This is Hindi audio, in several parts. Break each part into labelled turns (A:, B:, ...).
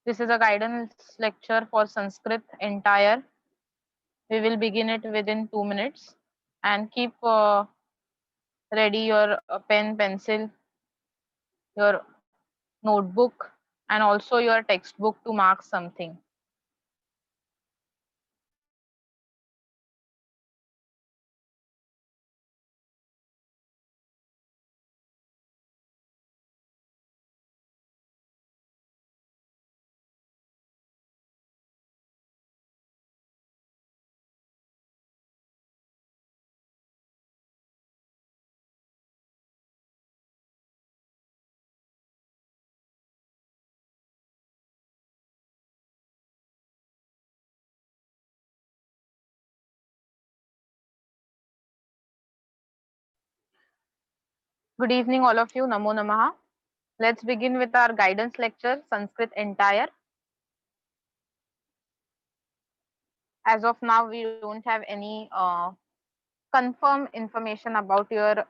A: This is a guidance lecture for Sanskrit entire. We will begin it within 2 minutes, and keep ready your pen, pencil, your notebook, and also your textbook to mark something. Good evening, all of you. Namo Namaha. Let's begin with our guidance lecture, Sanskrit entire. As of now, we don't have any confirmed information about your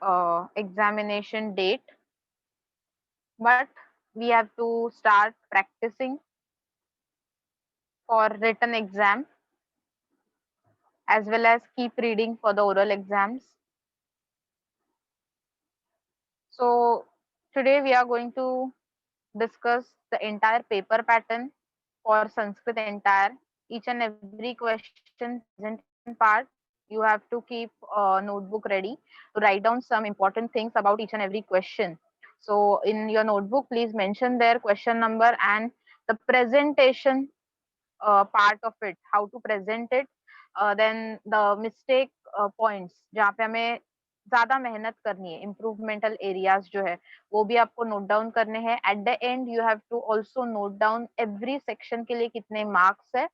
A: examination date, but we have to start practicing for written exam as well as keep reading for the oral exams. So today we are going to discuss the entire paper pattern for Sanskrit entire. Each and every question presentation part, you have to keep a notebook ready to write down some important things about each and every question. So in your notebook, please mention their question number and the presentation part of it, how to present it, then the mistake points जहाँ पे हमें ज्यादा मेहनत करनी है, इम्प्रूवमेंटल एरियाज जो है वो भी आपको नोट डाउन करने हैं. At the end you have to also note down every section के लिए कितने मार्क्स है,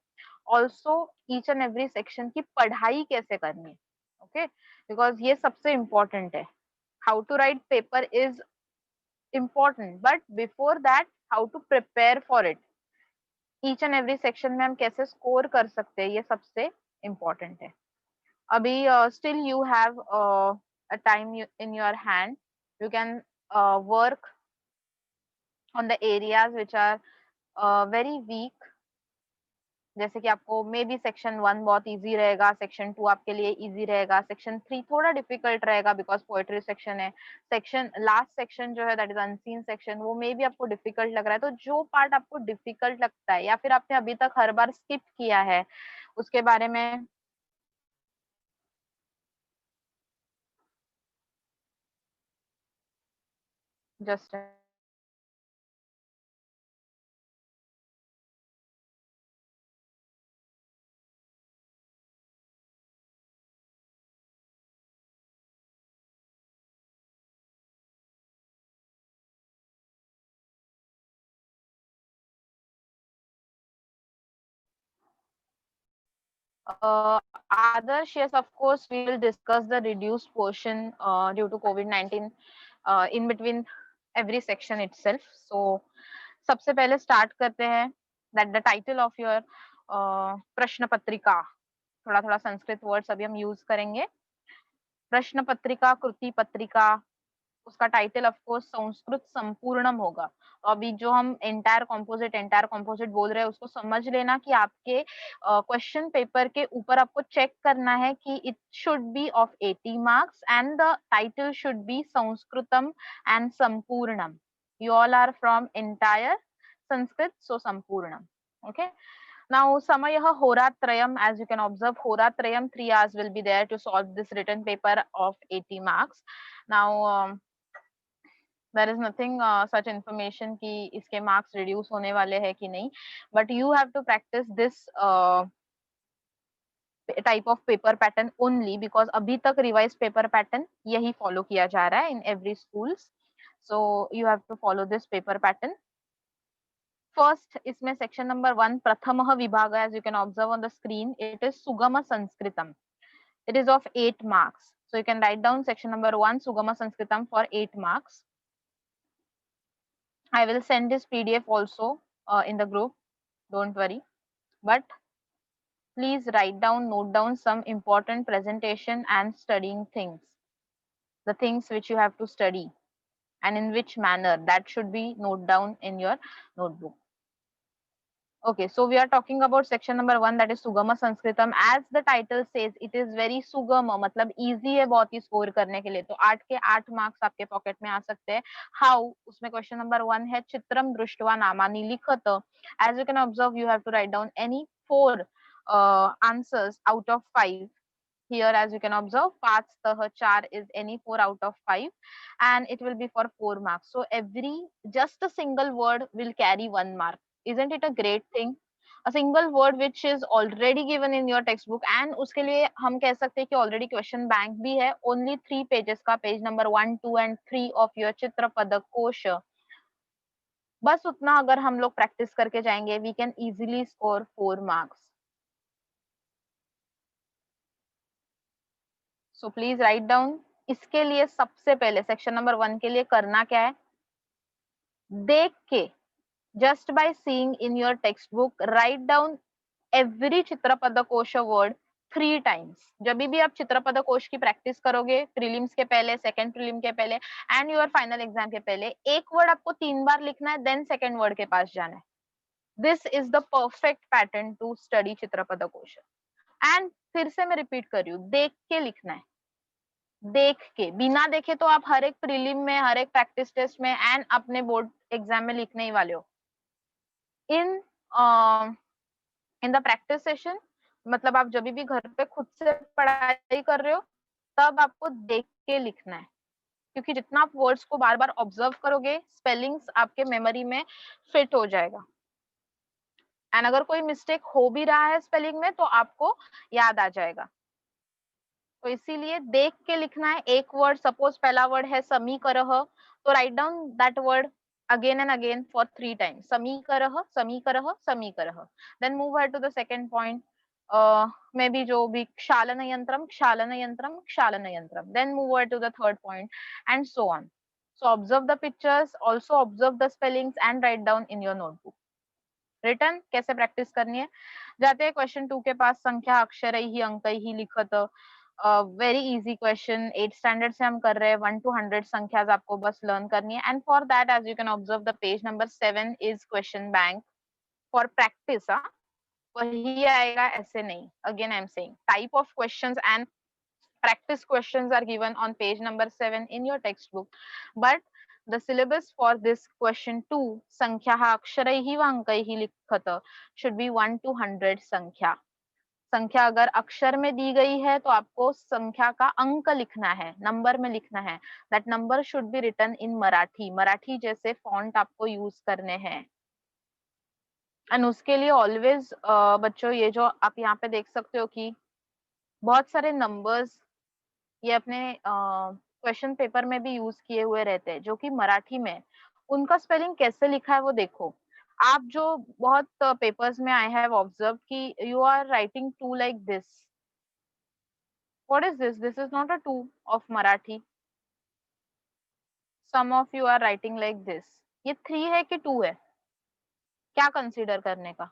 A: also each and every section की पढ़ाई कैसे करनी है. ओके, बिकॉज ये सबसे इम्पोर्टेंट है. How to write paper is important, but before that how to prepare for it, each and every section में हम कैसे स्कोर कर सकते हैं, ये सबसे इम्पोर्टेंट है. अभी still you have a time in your hand. You can work on the areas which are very weak. जैसे कि आपको मे बी सेक्शन 1 बहुत इजी रहेगा, सेक्शन 2 आपके लिए इजी रहेगा, सेक्शन 3 थोड़ा डिफिकल्ट रहेगा बिकॉज पोएट्री सेक्शन है. सेक्शन लास्ट सेक्शन जो है दैट इज अनसीन सेक्शन, वो मे बी आपको डिफिकल्ट लग रहा है. तो जो पार्ट आपको डिफिकल्ट लगता है या फिर आपने अभी तक हर बार स्किप किया है, उसके बारे में just Adarsh, yes, of course, we will discuss the reduced portion due to COVID-19 in between every section itself. So, सबसे पहले start करते हैं that the title of your प्रश्न पत्रिका, थोड़ा थोड़ा संस्कृत वर्ड्स अभी हम यूज करेंगे. प्रश्न पत्रिका, कृति पत्रिका, उसका टाइटल ऑफ कोर्स संस्कृत संपूर्णम होगा. तो अभी जो हम एंटायर कॉम्पोजिट बोल रहे हैं उसको समझ लेना कि आपके क्वेश्चन पेपर के ऊपर आपको चेक करना है कि it should be of 80 marks and the title should be Sanskritam and Sampoornam. You all are from entire Sanskrit, so Sampoornam. Okay. Now, Samayah Horatrayam, as you can observe, Horatrayam 3 hours will be there to solve this written paper of 80 marks. Now, there is nothing such information कि इसके marks reduce होने वाले हैं कि नहीं, but you have to practice this type of paper pattern only because अभी तक revised paper pattern यही follow किया जा रहा है in every schools. So you have to follow this paper pattern. First, इसमें section number 1 प्रथमः विभाग, as you can observe on the screen, it is Sugama Sanskritam. It is of 8 marks. So you can write down section number 1 Sugama Sanskritam for 8 marks. I will send this PDF also in the group. Don't worry. But please write down, note down some important presentation and studying things. The things which you have to study and in which manner, that should be note down in your notebook. Okay, so we are talking about section number 1, that is Sugama Sanskritam. As the title says, it is very Sugama, मतलब easy है बहुत ही स्कोर करने के लिए. तो 8 के 8 मार्क्स आपके पॉकेट में आ सकते हैं. How? उसमें क्वेश्चन नंबर 1 है चित्रम दृष्ट्वा नामानि लिखत. As you can observe, you have to write down any 4 answers out of 5. Here, as you can observe, पांच तह 4 is any 4 out of 5, and it will be for 4 marks. So every just a single word will carry 1 mark. Isn't it a great thing? A single word which is already given in your textbook, and उसके लिए हम कह सकते हैं कि already question bank भी है. Only 3 pages का, page number 1, 2 and 3 of your चित्रपद कोश. बस उतना अगर हम लोग प्रैक्टिस करके जाएंगे, we can easily score 4 marks. So please write down. इसके लिए सबसे पहले सेक्शन नंबर 1 के लिए करना क्या है, देख के, just by seeing in your text book, write down every चित्रपद कोश वर्ड 3 टाइम्स. जब भी आप चित्रपद कोश की प्रैक्टिस करोगे, प्रीलिम्स के पहले, सेकंड प्रीलिम के पहले एंड योर फाइनल एग्जाम के पहले, एक वर्ड आपको 3 बार लिखना है, देन सेकंड वर्ड के पास जाना है. This is the perfect pattern to study चित्रपद कोश. एंड फिर से मैं रिपीट कर रही हूँ, देख के लिखना है. देख के, बिना देखे तो आप हर एक प्रीलिम में, हर एक प्रैक्टिस टेस्ट में एंड अपने बोर्ड एग्जाम में लिखने ही वाले हो. इन इन द प्रैक्टिस सेशन, मतलब आप जब भी घर पे खुद से पढ़ाई कर रहे हो, तब आपको देख के लिखना है, क्योंकि जितना आप वर्ड्स को बार बार ऑब्जर्व करोगे, स्पेलिंग्स आपके मेमोरी में फिट हो जाएगा. एंड अगर कोई मिस्टेक हो भी रहा है स्पेलिंग में, तो आपको याद आ जाएगा. तो इसीलिए देख के लिखना है. एक वर्ड, सपोज पहला वर्ड है समीकरह, तो right down that word again and again for 3 times. समीकरह, समीकरह, समीकरह. Then move ahead to the second point. Maybe जो भी क्षालन यंत्रम, क्षालन यंत्रम, क्षालन यंत्रम. Then move ahead to the third point and so on. So observe the pictures, also observe the spellings and write down in your notebook. Return कैसे प्रैक्टिस करनी है, जाते हैं क्वेश्चन 2 के पास. संख्या अक्षर ही अंक ही लिखत. वेरी इजी क्वेश्चन, 8 स्टैंडर्ड से हम कर रहे हैं. 1 to 100 संख्या आपको बस लर्न करनी है. And for that, as you can observe, the page number 7 is question bank for practice. वही आएगा, ऐसे नहीं. Again I am saying, type of questions and practice questions are given on page number 7 in your textbook, but the syllabus for this question 2, sankhya aksharaihi va ankaihi likhat, should be 1 to 100 संख्या. संख्या अगर अक्षर में दी गई है, तो आपको संख्या का अंक लिखना है, नंबर में लिखना है. That number should be written in Marathi. Marathi जैसे फॉन्ट आपको यूज करने हैं. एंड उसके लिए ऑलवेज बच्चों, ये जो आप यहाँ पे देख सकते हो कि बहुत सारे नंबर्स ये अपने क्वेश्चन पेपर में भी यूज किए हुए रहते हैं, जो कि मराठी में. उनका स्पेलिंग कैसे लिखा है वो देखो. आप जो बहुत पेपर्स में आई हैव ऑब्जर्व कि you are writing 2 like this. What is this? This is not a 2 of Marathi. Some of you are writing like this. ये 3 है कि 2 है? क्या कंसीडर करने का?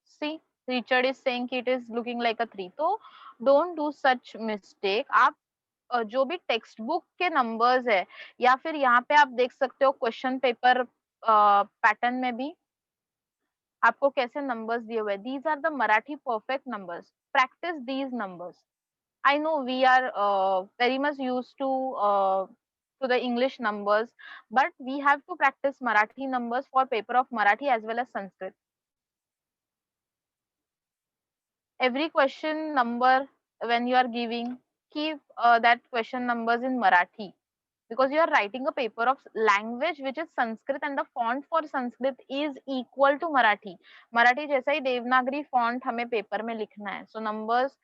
A: सी, रिचर्ड इज सेइंग कि इट इज लुकिंग लाइक अ 3. तो डोंट डू सच मिस्टेक. आप जो भी टेक्स्ट बुक के नंबर्स है, या फिर यहाँ पे आप देख सकते हो क्वेश्चन पेपर पैटर्न में भी आपको कैसे नंबर्स दिए हुए. These are the Marathi perfect numbers. Practice these numbers. I know we are very much used to the English numbers, but we have to practice Marathi numbers for paper of Marathi as well as Sanskrit. Every question number when you are giving, keep that question numbers in Marathi, because you are writing a paper of language which is Sanskrit, and the font for Sanskrit is equal to Marathi. Marathi जैसा ही देवनागरी font हमें पेपर में लिखना है. So numbers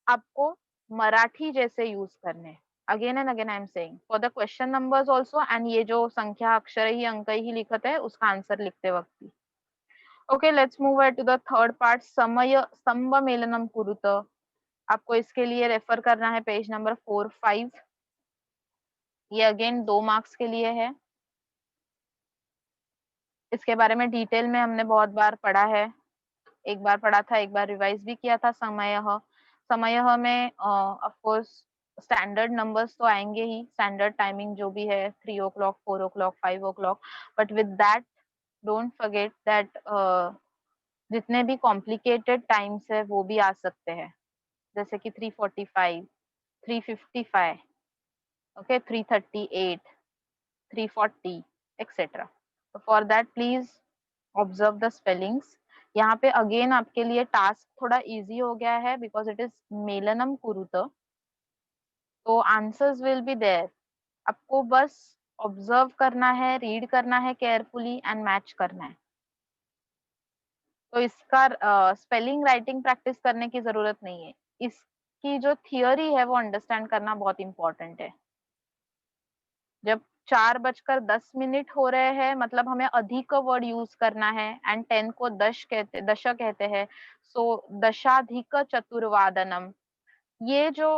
A: आपको मराठी जैसे यूज करने हैं. Again and again I am saying for the question numbers also, and ये जो संख्या अक्षर ही अंक ही लिखत है, उसका आंसर लिखते वक्त भी. Okay, let's move on to the third part. समय स्तंभ मेलनम कुरुत. आपको इसके लिए रेफर करना है पेज नंबर 4, 5. ये अगेन 2 मार्क्स के लिए है. इसके बारे में डिटेल में हमने बहुत बार पढ़ा है. एक बार पढ़ा था, एक बार रिवाइज भी किया था. समय में ऑफ कोर्स स्टैंडर्ड नंबर्स तो आएंगे ही, स्टैंडर्ड टाइमिंग जो भी है 3 o'clock, 4 o'clock, 5 o'clock, but with that don't forget that जितने भी कॉम्प्लिकेटेड टाइम्स है वो भी आ सकते हैं, जैसे कि 3:45, 3:55, ओके, 3:38, 3:40 एक्सेट्रा। तो for that please observe the spellings. यहाँ पे अगेन आपके लिए टास्क थोड़ा इजी हो गया है बिकॉज इट इज मेलनम कुरुत, तो आंसर्स विल बी देयर। आपको बस ऑब्जर्व करना है, रीड करना है केयरफुली एंड मैच करना है। तो इसका स्पेलिंग राइटिंग प्रैक्टिस करने की जरूरत नहीं है, इसकी जो थियोरी है वो अंडरस्टैंड करना बहुत इंपॉर्टेंट है। जब 4:10 हो रहे हैं मतलब हमें अधिक वर्ड यूज करना है, एंड 10 को दश कहते हैं, सो दशाधिक चतुर्वादनम। ये जो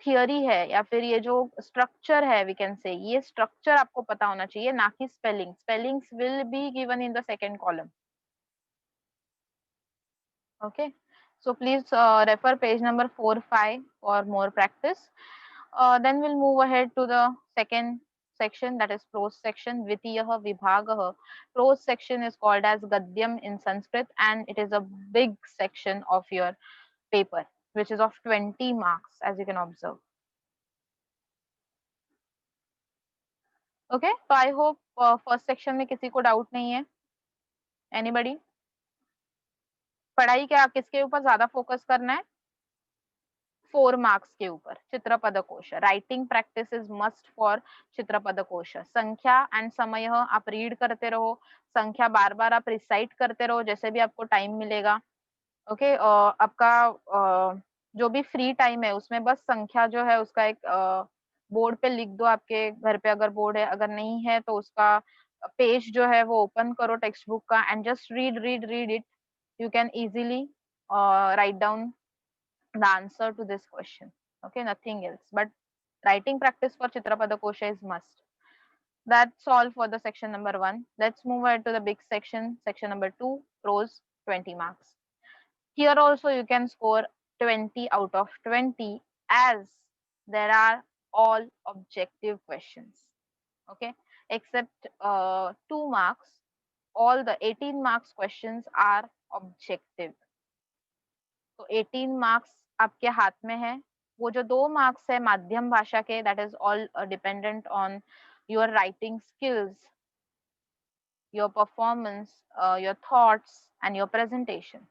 A: थियोरी है या फिर ये जो स्ट्रक्चर है, वी कैन से, ये स्ट्रक्चर आपको पता होना चाहिए, ना कि spelling. Spellings will be given in the second column. Okay, so please refer page number 4, 5 for more practice. Then we'll move ahead to the second section, that is prose section. Dvitiyah vibhagah. Prose section is called as Gadyam in Sanskrit, and it is a big section of your paper, which is of 20 marks, as you can observe. Okay, so I hope first section में किसी को डाउट नहीं है। Anybody? पढ़ाई क्या किसके ऊपर ज्यादा फोकस करना है? 4 मार्क्स के ऊपर। चित्रपद कोश, writing practice is must for चित्रपद कोश। संख्या एंड समय आप रीड करते रहो, संख्या बार बार आप रिसाइट करते रहो जैसे भी आपको टाइम मिलेगा। ओके, आपका जो भी फ्री टाइम है उसमें बस संख्या जो है उसका एक बोर्ड पे लिख दो, आपके घर पे अगर बोर्ड है, अगर नहीं है तो उसका पेज जो है वो ओपन करो टेक्स्ट बुक का, and just read read read it. You can easily write down the answer to this question. Okay, nothing else, but writing practice for Chitrapada Kosha is must. That's all for the section number 1. Let's move ahead to the big section, section number 2, prose, 20 marks. Here also you can score 20 out of 20 as there are all objective questions. Okay, except 2 marks, all the 18 marks questions are objective. तो 18 मार्क्स आपके हाथ में है। वो जो 2 मार्क्स है माध्यम भाषा के, that is all dependent on your writing skills, your performance, your thoughts and your presentation.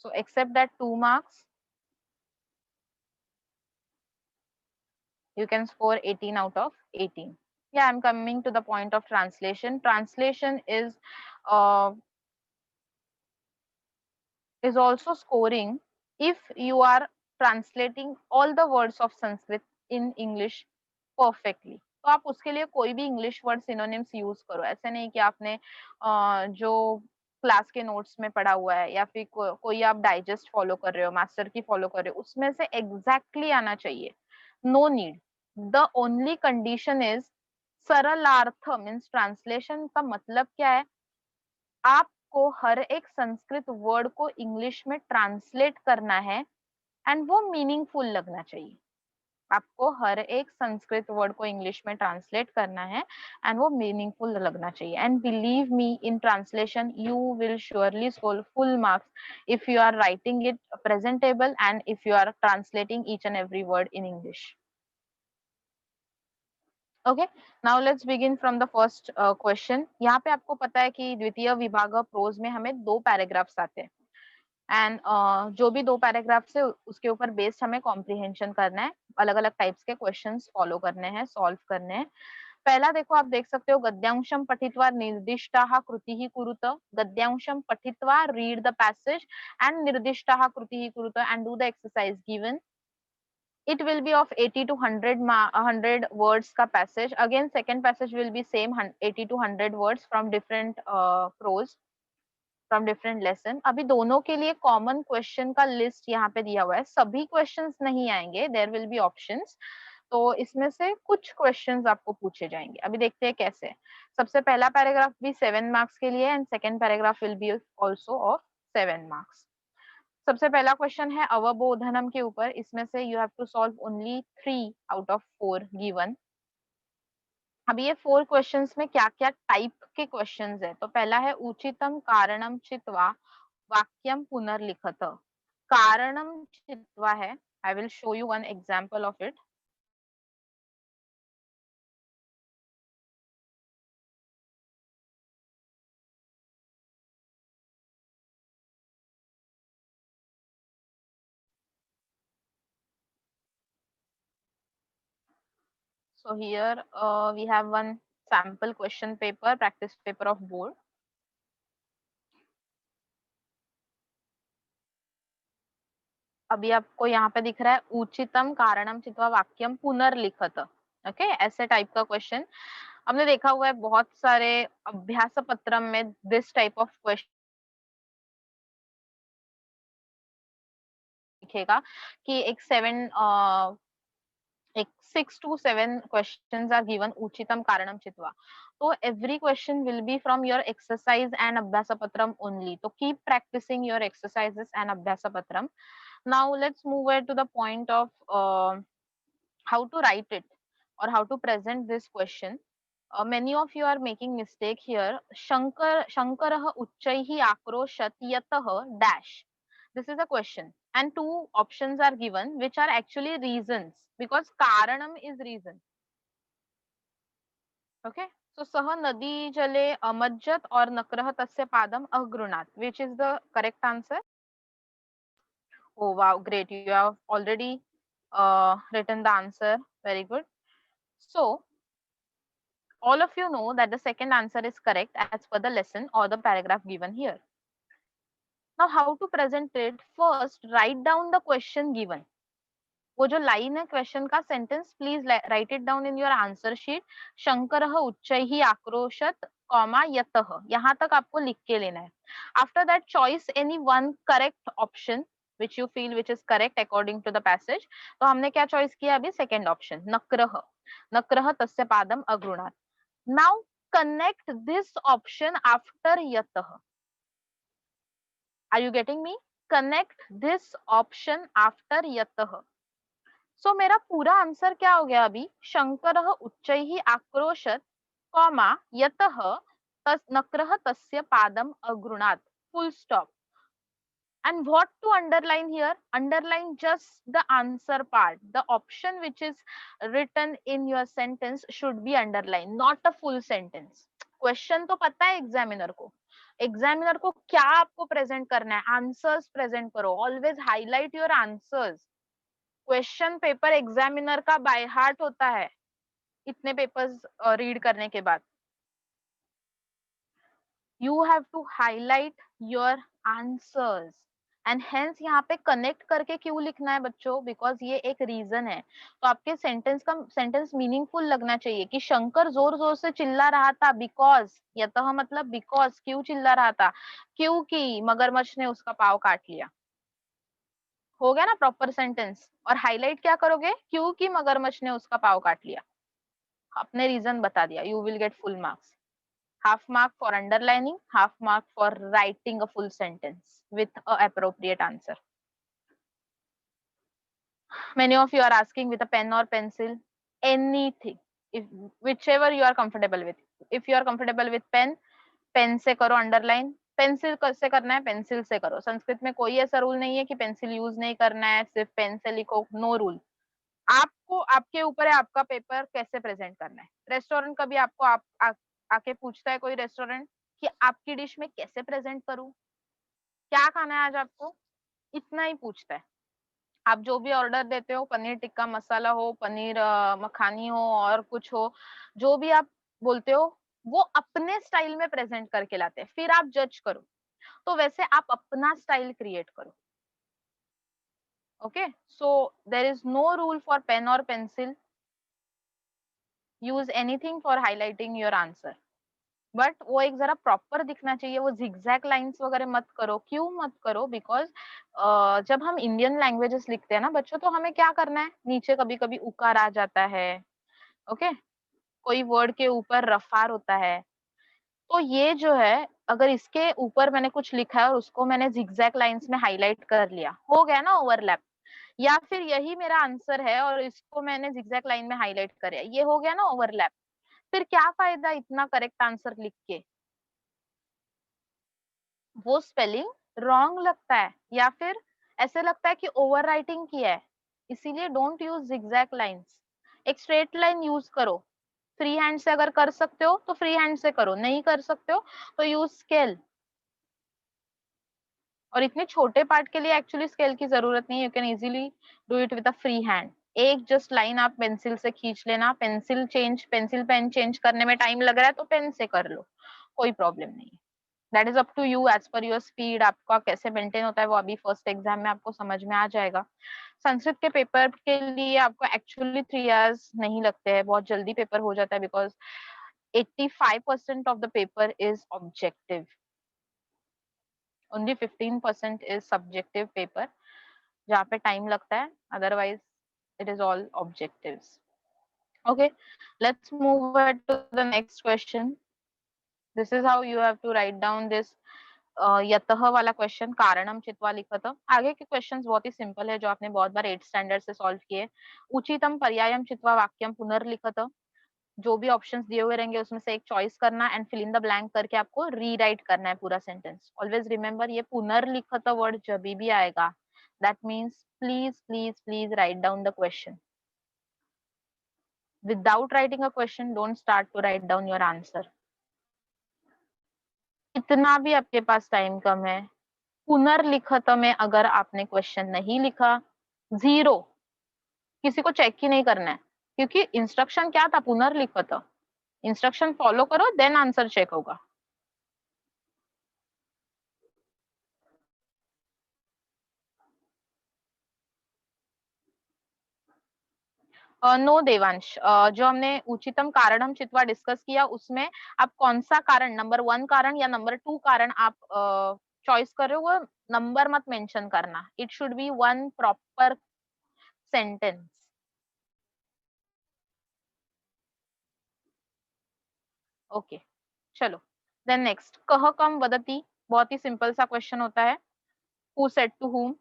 A: So except that 2 marks, you can score 18 out of 18. Yeah, I'm coming to the point of translation. Translation uh, is also scoring if you are translating all the words of Sanskrit in English perfectly. तो आप उसके लिए कोई भी इंग्लिश वर्ड सिनोनिम्स यूज करो। ऐसे नहीं कि आपने जो क्लास के नोट्स में पढ़ा हुआ है या फिर कोई आप डाइजेस्ट फॉलो कर रहे हो, मास्टर की फॉलो कर रहे हो, उसमें से एग्जैक्टली आना चाहिए। No need. The only condition is सरलार्थ मीन्स ट्रांसलेशन का मतलब क्या है, आपको हर एक संस्कृत वर्ड को इंग्लिश में ट्रांसलेट करना है एंड वो मीनिंगफुल लगना चाहिए। आपको हर एक संस्कृत वर्ड को इंग्लिश में ट्रांसलेट करना है एंड वो मीनिंगफुल लगना चाहिए। And believe me, in translation you will surely score full marks if you are writing it presentable and if you are translating each and every word in English. Okay, now let's begin from the first question. यहाँ पे आपको पता है कि द्वितीय विभाग प्रोज में हमें 2 पैराग्राफ्स आते हैं, एंड जो भी 2 पैराग्राफ्स है उसके ऊपर बेस्ड हमें कॉम्प्रिहेंशन करना है, अलग अलग टाइप्स के क्वेश्चंस फॉलो करने हैं, सॉल्व करने हैं। पहला देखो, आप देख सकते हो, गद्यांशम पठित्वा निर्दिष्टाः कृतिः कुरुत। गद्यांशम पठित्वा रीड द पैसेज एंड निर्दिष्टाः कृतिः कुरुत and do the exercise given. It will be of 80 to 100 words का passage. Again second passage will be same 80 to 100 words from different prose, from different lesson. अभी दोनों के लिए कॉमन क्वेश्चन का लिस्ट यहाँ पे दिया हुआ है। सभी क्वेश्चंस नहीं आएंगे, देयर विल बी ऑप्शंस, तो इसमें से कुछ क्वेश्चंस आपको पूछे जाएंगे। अभी देखते हैं कैसे। सबसे पहला पैराग्राफ भी 7 मार्क्स के लिए and second paragraph will be also of 7 marks. सबसे पहला क्वेश्चन है अवबोधनम के ऊपर, इसमें से you have to solve only 3 out of 4 given. अब ये 4 क्वेश्चंस में क्या क्या टाइप के क्वेश्चंस है, तो पहला है उचितम कारणम चित्वा वाक्यम पुनर्लिखत। कारणम चित्वा है, I will show you one example of it. So here we have one sample question paper, practice paper of board. अभी आपको यहाँ पे दिख रहा है उचितम कारणम चित्वा वाक्यम पुनर्लिखत। ओके, ऐसे टाइप का क्वेश्चन हमने देखा हुआ है बहुत सारे अभ्यास पत्रम में। दिस टाइप ऑफ क्वेश्चन दिखेगा कि एक 6 to 7 questions are given uchitam karanam chitva. So every question will be from your exercise and abhyasa patram only. So keep practicing your exercises and abhyasa patram. Now let's move on to the point of how to write it or how to present this question. Many of you are making mistake here. Shankarah uchchaihi akroshat yatah dash. This is a question and 2 options are given which are actually reasons, because karanam is reason. Okay, so sah nadi jale amajjat or nakrah tasya padam aggrunat, which is the correct answer. Oh wow, great, you have already written the answer. Very good. So all of you know that the second answer is correct as per the lesson or the paragraph given here. Now how to present it? First write down the question given. वो जो लाइन है क्वेश्चन का, sentence, please write it down in your answer sheet. शंकरः उच्चैः आक्रोशत कॉमा यतः, यहाँ तक आपको लिख के लेना है। After that choice any one correct option which you feel which is correct according to the passage. तो हमने क्या चॉइस किया अभी? सेकेंड ऑप्शन, नक्रह। नक्रह तस्य पादम अग्रुणात्। Now connect this option after यतः। Are you getting me? Connect this option after यतः। सो मेरा पूरा आंसर क्या हो गया अभी? शंकरः उच्चैः आक्रोशत कॉमा यतः नक्रः तस्य पादम अगृणात्, full stop. And what to underline here? Underline just the answer part. The option which is written in your sentence should be underlined, not a full sentence. Question तो पता है एग्जामिनर को, एग्जामिनर को क्या आपको प्रेजेंट करना है? आंसर्स प्रेजेंट करो। Always highlight your answers. Question paper examiner का बाय हार्ट होता है इतने पेपर्स रीड करने के बाद। You have to highlight your answers and hence यहाँ पे कनेक्ट करके क्यों लिखना है बच्चों? बिकॉज ये एक रीजन है। तो आपके सेंटेंस मीनिंगफुल लगना चाहिए कि शंकर जोर जोर से चिल्ला रहा था बिकॉज, यतः मतलब बिकॉज, क्यों चिल्ला रहा था? क्योंकि मगरमच्छ ने उसका पाव काट लिया। हो गया ना प्रॉपर सेंटेंस? और हाईलाइट क्या करोगे? क्योंकि मगरमच्छ ने उसका पाव काट लिया। आपने रीजन बता दिया, you will get full marks. half mark for underlining, half mark for writing a full sentence with a appropriate answer. Many of you are asking with a pen or pencil, anything, if whichever you are comfortable with. If you are comfortable with pen, pen से करो अंडरलाइन। पेंसिल से करना है, पेंसिल से करो। संस्कृत में कोई ऐसा रूल नहीं है कि पेंसिल यूज नहीं करना है, सिर्फ पेन से लिखो, नो रूल। आपको, आपके ऊपर है आपका पेपर कैसे प्रेजेंट करना है। रेस्टोरेंट कभी आपको आके पूछता है कोई रेस्टोरेंट कि आपकी डिश में कैसे प्रेजेंट करूं, क्या खाना है आज आपको, इतना ही पूछता है। आप जो भी ऑर्डर देते हो, पनीर टिक्का मसाला हो, पनीर मखानी हो और कुछ हो, जो भी आप बोलते हो वो अपने स्टाइल में प्रेजेंट करके लाते हैं, फिर आप जज करो। तो वैसे आप अपना स्टाइल क्रिएट करो। Okay, so there is no rule for pen और pencil. Use anything for highlighting your answer, but वो एक जरा प्रॉपर दिखना चाहिए। वो zigzag लाइंस वगैरह मत करो। क्यों मत करो? बिकॉज जब हम इंडियन लैंग्वेजेस लिखते हैं ना बच्चों, तो हमें क्या करना है, नीचे कभी कभी उकार आ जाता है। ओके, कोई वर्ड के ऊपर रफार होता है। तो ये जो है अगर इसके ऊपर मैंने कुछ लिखा है और उसको मैंने zigzag लाइंस में हाईलाइट कर लिया, हो गया ना ओवरलैप। या फिर यही मेरा आंसर है और इसको मैंने zigzag लाइन में हाईलाइट कर, ये हो गया ना ओवरलैप। फिर क्या फायदा इतना करेक्ट आंसर लिख के, वो स्पेलिंग रॉन्ग लगता है या फिर ऐसे लगता है कि ओवर राइटिंग किया है। इसीलिए डोंट यूज zigzag लाइंस, एक स्ट्रेट लाइन यूज करो। फ्री हैंड से अगर कर सकते हो तो फ्री हैंड से करो, नहीं कर सकते हो तो यूज स्केल। और इतने छोटे पार्ट के लिए एक्चुअली स्केल की जरूरत नहीं है, you can easily do it with a free hand. एक जस्ट लाइन आप पेंसिल से खींच लेना, पेंसिल पेन चेंज करने में टाइम लग रहा है तो पेन से कर लो, कोई प्रॉब्लम नहीं है। That is up to you, as per your speed, आपका कैसे मेंटेन होता है वो अभी फर्स्ट एग्जाम में आपको समझ में आ जाएगा। संस्कृत के पेपर के लिए आपको एक्चुअली 3 आवर्स नहीं लगते हैं, बहुत जल्दी पेपर हो जाता है, because 85% of the paper is objective, only 15% is subjective paper, जहाँ पे टाइम लगता है, otherwise it is all objectives. Okay, let's move ahead to the next question. This is how you have to write down this यतः वाला क्वेश्चन, कारणम चित्वा लिखत। आगे के क्वेश्चंस बहुत ही सिंपल है, जो आपने बहुत बार 8th स्टैंडर्ड से सॉल्व किए। उचितम पर्यायम चित्वा वाक्यम पुनर्लिखत, जो भी ऑप्शंस दिए हुए रहेंगे उसमें से एक चॉइस करना and fill in the blank करके आपको रीराइट करना है पूरा सेंटेंस। ऑलवेज रिमेंबर, ये पुनर्लिखत वर्ड जब भी आएगा, that means please please please write down the question. Without writing a question, don't start to write down your answer. इतना भी आपके पास टाइम कम है, पुनर्लिखत में अगर आपने क्वेश्चन नहीं लिखा, 0, किसी को चेक ही नहीं करना है, क्योंकि इंस्ट्रक्शन क्या था, पुनर्लिखत। इंस्ट्रक्शन फॉलो करो, देन आंसर चेक होगा। नो देवांश, जो हमने उचितम कारणम चित्वा डिस्कस किया उसमें आप कौन सा कारण, नंबर 1 कारण या नंबर 2 कारण आप चॉइस कर रहे हो, वो नंबर मत मेंशन करना। It should B one proper sentence. Okay, चलो देन नेक्स्ट, कह कम वदती, बहुत ही सिंपल सा क्वेश्चन होता है। हु सेड टू हुम,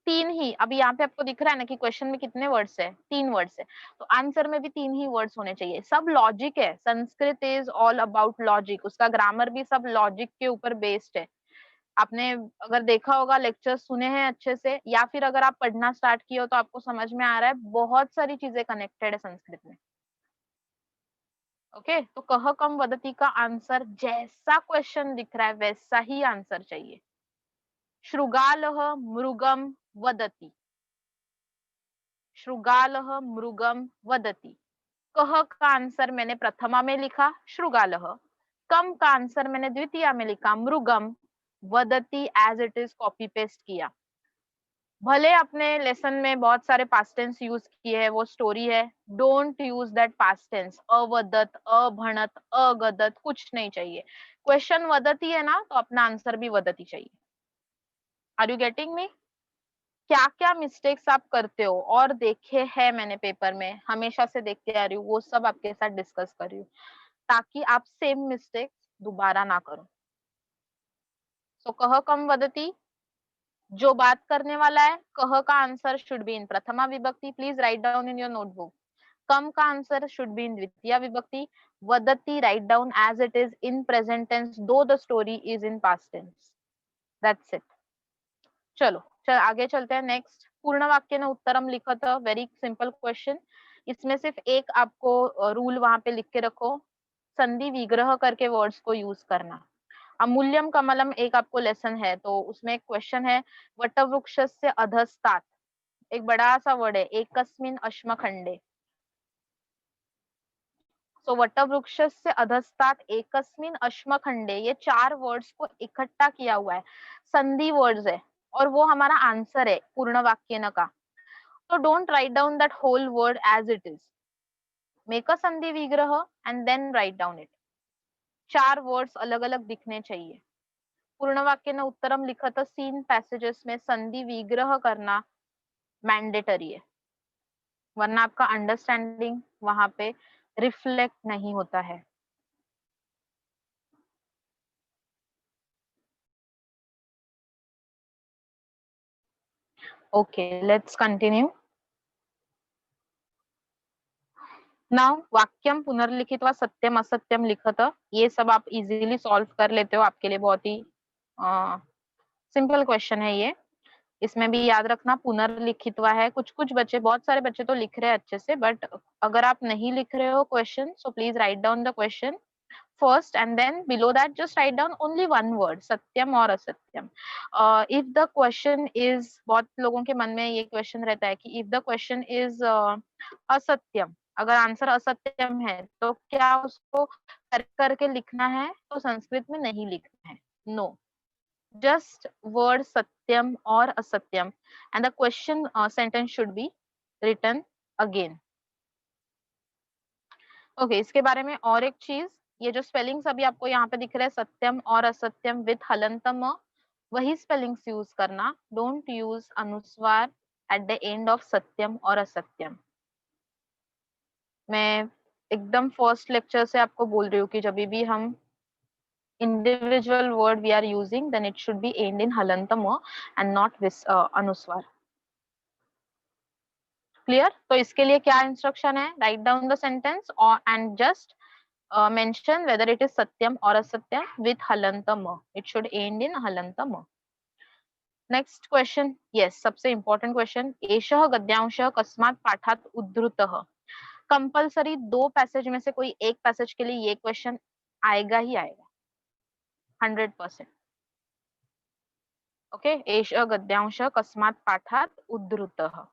A: 3 ही, अभी यहाँ पे आपको दिख रहा है ना कि क्वेश्चन में कितने वर्ड्स है, 3 वर्ड्स है, तो आंसर में भी 3 ही वर्ड्स होने चाहिए। सब लॉजिक है, Sanskrit is all about logic, उसका ग्रामर भी सब लॉजिक के ऊपर बेस्ड है। आपने अगर देखा होगा, लेक्चर सुने हैं अच्छे से, या फिर अगर आप पढ़ना स्टार्ट किए हो तो आपको समझ में आ रहा है बहुत सारी चीजें कनेक्टेड है संस्कृत में। ओके, तो कह कम वदती का आंसर जैसा क्वेश्चन दिख रहा है वैसा ही आंसर चाहिए। श्रुगालः मृगम वदति, श्रुगालः मृगम वदति। कह का आंसर मैंने प्रथमा में लिखा श्रुगालः, कम का आंसर मैंने द्वितीय में लिखा मृगम, वदति as it is copy paste किया। भले अपने लेसन में बहुत सारे पास्ट टेंस यूज किए हैं, वो स्टोरी है, don't use that past tense. अवदत, अभणत, अगदत कुछ नहीं चाहिए। क्वेश्चन वदती है ना, तो अपना आंसर भी वदती चाहिए। Are you getting me? क्या क्या मिस्टेक्स आप करते हो और देखे हैं मैंने पेपर में, हमेशा से देखते आ रही हूँ, वो सब आपके साथ डिस्कस कर रही हूँ, ताकि आप सेम मिस्टेक्स दोबारा ना करो। सो कह कम वदती, जो बात करने वाला है, कह का आंसर शुड बी इन प्रथमा विभक्ति, please write down in your notebook. कम का आंसर शुड बी इन द्वितीय विभक्ति। वदती write down as it is in present tense, though the story is in past tense. That's it. चलो आगे चलते हैं। नेक्स्ट, पूर्ण वाक्य ने उत्तरम लिखत, वेरी सिंपल क्वेश्चन। इसमें सिर्फ एक आपको रूल वहां पे लिख के रखो, संधि विग्रह करके वर्ड्स को यूज करना। अमूल्यम कमलम एक आपको लेसन है, तो उसमें एक क्वेश्चन है, वटवृक्षस्य अधस्तात्, एक बड़ा सा वर्ड है, एकस्मिन अश्मखंडे। सो वटवृक्षस्य अधस्तात् एकस्मिन अश्मखंडे, ये 4 वर्ड्स को इकट्ठा किया हुआ है, संधि वर्ड्स है, और वो हमारा आंसर है पूर्ण वाक्य न का। तो don't write down that whole word as it is, make a संधि विग्रह and then write down it. 4 words अलग अलग दिखने चाहिए। पूर्ण वाक्य न उत्तरम लिखत, सीन पैसेजेस में संधि विग्रह करना मैंडेटरी है, वरना आपका अंडरस्टैंडिंग वहां पे रिफ्लेक्ट नहीं होता है। Okay, let's continue now. वाक्यम पुनर्लिखित व सत्यम असत्यम लिखत, ये सब आप इजीली सॉल्व कर लेते हो. आपके लिए बहुत ही सिंपल क्वेश्चन है ये. इसमें भी याद रखना पुनर्लिखित हुआ है. कुछ कुछ बच्चे, बहुत सारे बच्चे तो लिख रहे हैं अच्छे से, बट अगर आप नहीं लिख रहे हो question, so please write down the question first and then below that just write down only one word, satyam or asatyam. If the question is, बहुत लोगों के मन में ये क्वेश्चन रहता है कि if the question is asatyam, अगर आंसर असत्यम है तो क्या उसको करके लिखना है? तो संस्कृत में नहीं लिखना है. No, just word satyam or asatyam and the question sentence should be written again. Okay, इसके बारे में और एक चीज, ये जो स्पेलिंग्स अभी आपको यहाँ पे दिख रहे हैं सत्यम और असत्यम विथ हलंतम, वही स्पेलिंग्स यूज करना. डोंट यूज अनुस्वार एट द एंड ऑफ सत्यम और असत्यम. मैं एकदम फर्स्ट लेक्चर से आपको बोल रही हूँ कि जब भी हम individual word we are using then it should be and in हलंतम एंड नॉट विस अनुस्वार. क्लियर? तो इसके लिए क्या इंस्ट्रक्शन है? Write down the sentence and just mention whether it is satyam or asatyam with halanta ma. It should end in halanta ma. Next question, yes, सबसे important question. एषः गद्यांशः कस्मात् पाठात् उद्धृतः. कंपलसरी दो पैसेज में से कोई एक पैसेज के लिए ये क्वेश्चन आएगा ही आएगा 100%. ओके, एषः गद्यांशः कस्मात् पाठात् उद्धृतः.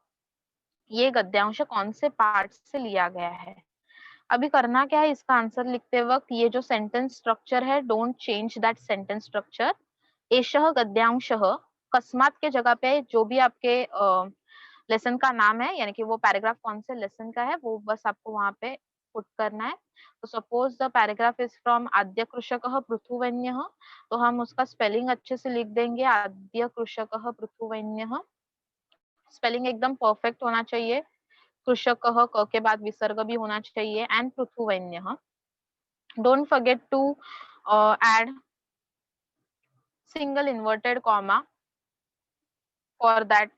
A: ये गद्यांश कौन से पाठ से लिया गया है? अभी करना क्या है इसका आंसर लिखते वक्त, ये जो सेंटेंस स्ट्रक्चर है, don't change that sentence structure. एषः गद्यांशः, कस्मात के जगह पे जो भी आपके लेसन का नाम है, यानी कि वो पैराग्राफ कौन से लेसन का है वो बस आपको वहां पे पुट करना है. तो suppose the paragraph is from आद्य कृषकः पृथुवन्यः, तो हम उसका स्पेलिंग अच्छे से लिख देंगे. आद्य कृषकः पृथुवन्यः, स्पेलिंग एकदम परफेक्ट होना चाहिए. कृषकः क के बाद विसर्ग भी होना चाहिए. एंड पृथुवन्यः, don't forget to add single inverted comma for that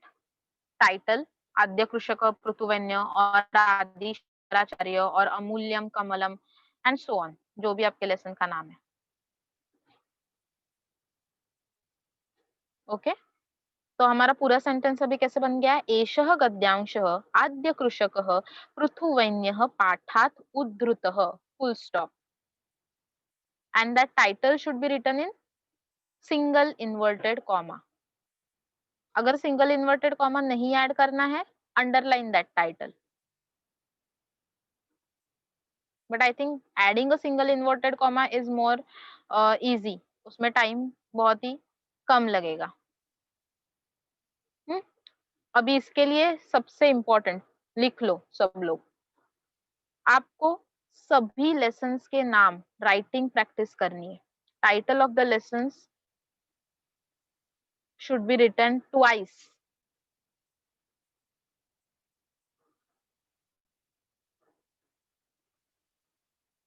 A: title. आद्य कृषक पृथुवन्य और आदि शंकराचार्य और अमूल्यम कमलम एंड सो ऑन, जो भी आपके लेसन का नाम है. ओके तो हमारा पूरा सेंटेंस अभी कैसे बन गया? एषः गद्यांशः आद्य कृषकः पृथुवन्यः पाठात् उद्धृतः, full stop. And that title should be written in single inverted comma. अगर सिंगल इन्वर्टेड कॉमा नहीं ऐड करना है, underline that title. But I think adding a single inverted comma is more easy, उसमें टाइम बहुत ही कम लगेगा. अभी इसके लिए सबसे इम्पोर्टेंट लिख लो सब लोग, आपको सभी लेसन्स के नाम राइटिंग प्रैक्टिस करनी है. Title of the lessons should be written twice.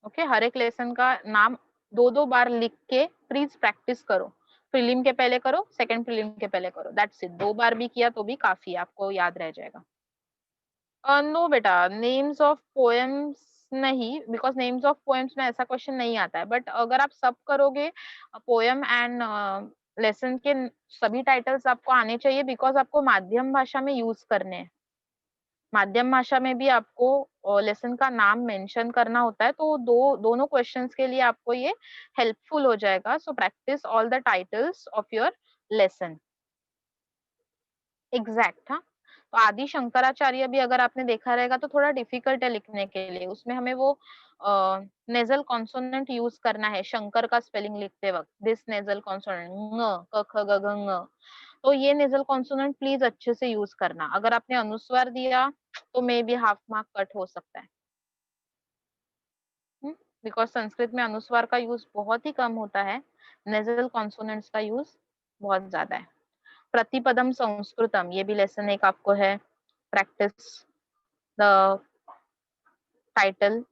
A: Okay, हर एक लेसन का नाम दो दो बार लिख के प्लीज प्रैक्टिस करो. प्रीलिम के पहले करो, सेकंड प्रीलिम के पहले करो, दैट्स इट. दो बार भी किया तो भी काफी है, आपको याद रह जाएगा. नो बेटा, नेम्स ऑफ पोएम्स नहीं, बिकॉज नेम्स ऑफ पोएम्स में ऐसा क्वेश्चन नहीं आता है. बट अगर आप सब करोगे पोएम एंड लेसन के सभी टाइटल्स आपको आने चाहिए, बिकॉज आपको माध्यम भाषा में यूज करने हैं. माध्यम भाषा में भी आपको लेसन का नाम मेंशन करना होता है, तो दोनों क्वेश्चंस के लिए आपको ये हेल्पफुल हो जाएगा. So practice all the titles of your lesson. Exact. हाँ, तो आदि शंकराचार्य भी अगर आपने देखा रहेगा तो थोड़ा डिफिकल्ट है लिखने के लिए. उसमें हमें वो नेजल कॉन्सोनेंट यूज करना है शंकर का स्पेलिंग लिखते वक्त. दिस नेजल कॉन्सोनेंट ङ, क ख ग घ ङ, तो ये नेजल कॉन्सोनेंट प्लीज अच्छे से यूज करना. अगर आपने अनुस्वार दिया तो may be half mark cut हो सकता है, बिकॉज संस्कृत में अनुस्वार का यूज बहुत ही कम होता है, नेजल कॉन्सोनेंट्स का यूज बहुत ज्यादा है. प्रतिपदम संस्कृतम, ये भी लेसन एक आपको है. Practice the title.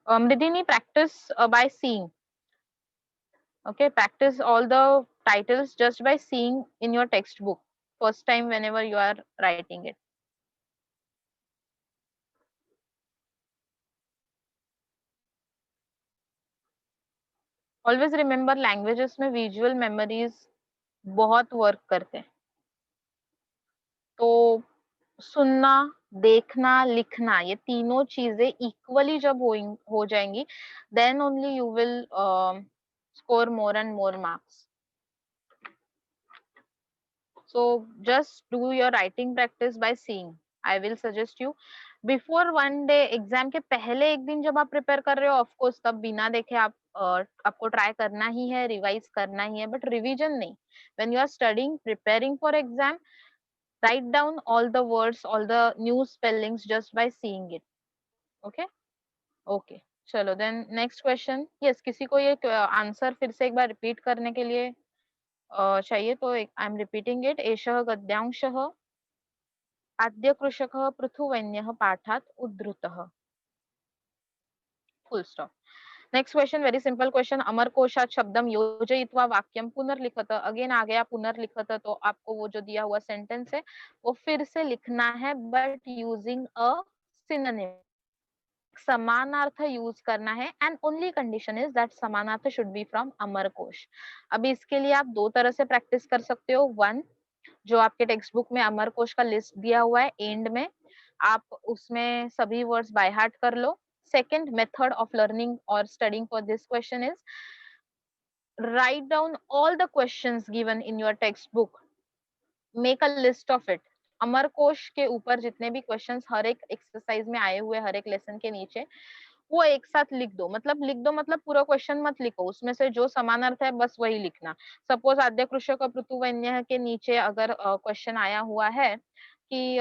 A: Mridini, practice by seeing. Okay, practice all the titles just by seeing in your textbook first time whenever you are writing it. Always remember languages में visual memories बहुत वर्क करते हैं. तो सुनना, देखना, लिखना, ये तीनों चीजें इक्वली जब हो जाएंगी, then only you will score more and more marks. So just do your writing practice by seeing. I will suggest you before one day exam के पहले एक दिन जब आप प्रिपेयर कर रहे हो, ऑफ कोर्स तब बिना देखे आप आपको ट्राई करना ही है, रिवाइज करना ही है, बट रिवीजन नहीं. When you are studying, preparing for exam, write down all the words, all the new spellings just by seeing it. Okay? Okay. चलो देन नेक्स्ट क्वेश्चन. यस, किसी को ये आंसर फिर से एक बार रिपीट करने के लिए चाहिए तो आई एम रिपीटिंग इट. एषः गद्यांशः आद्य कृषकः पृथुवैन्यः पाठात् उद्धृतः. Full stop. Next question, very simple question. अमरकोशात् शब्दम योजयित्वा वाक्यम पुनर्लिखत. अगेन आ गया पुनर्लिखत, तो आपको वो जो दिया हुआ सेंटेंस है वो फिर से लिखना है, बट यूजिंग अ सिनोनिम. समानार्थ यूज करना है, and only condition is that समानार्थ शुड बी फ्रॉम अमरकोश. अभी इसके लिए आप दो तरह से प्रैक्टिस कर सकते हो. वन, जो आपके टेक्स्ट बुक में अमरकोश का लिस्ट दिया हुआ है एंड में, आप उसमें सभी वर्ड्स बाय हार्ट कर लो. सेकंड मेथड ऑफ लर्निंग और studying for this question is write down all the questions given in your textbook, make a list of it. Amarkosh के ऊपर जितने भी क्वेश्चंस हर एक एक्सरसाइज में आए हुए, हर एक लेसन के नीचे, वो एक साथ लिख दो. मतलब पूरा क्वेश्चन मत लिखो, उसमें से जो समानार्थ है बस वही लिखना. सपोज आद्य कृषक पृथुवैन्य के नीचे अगर क्वेश्चन आया हुआ है कि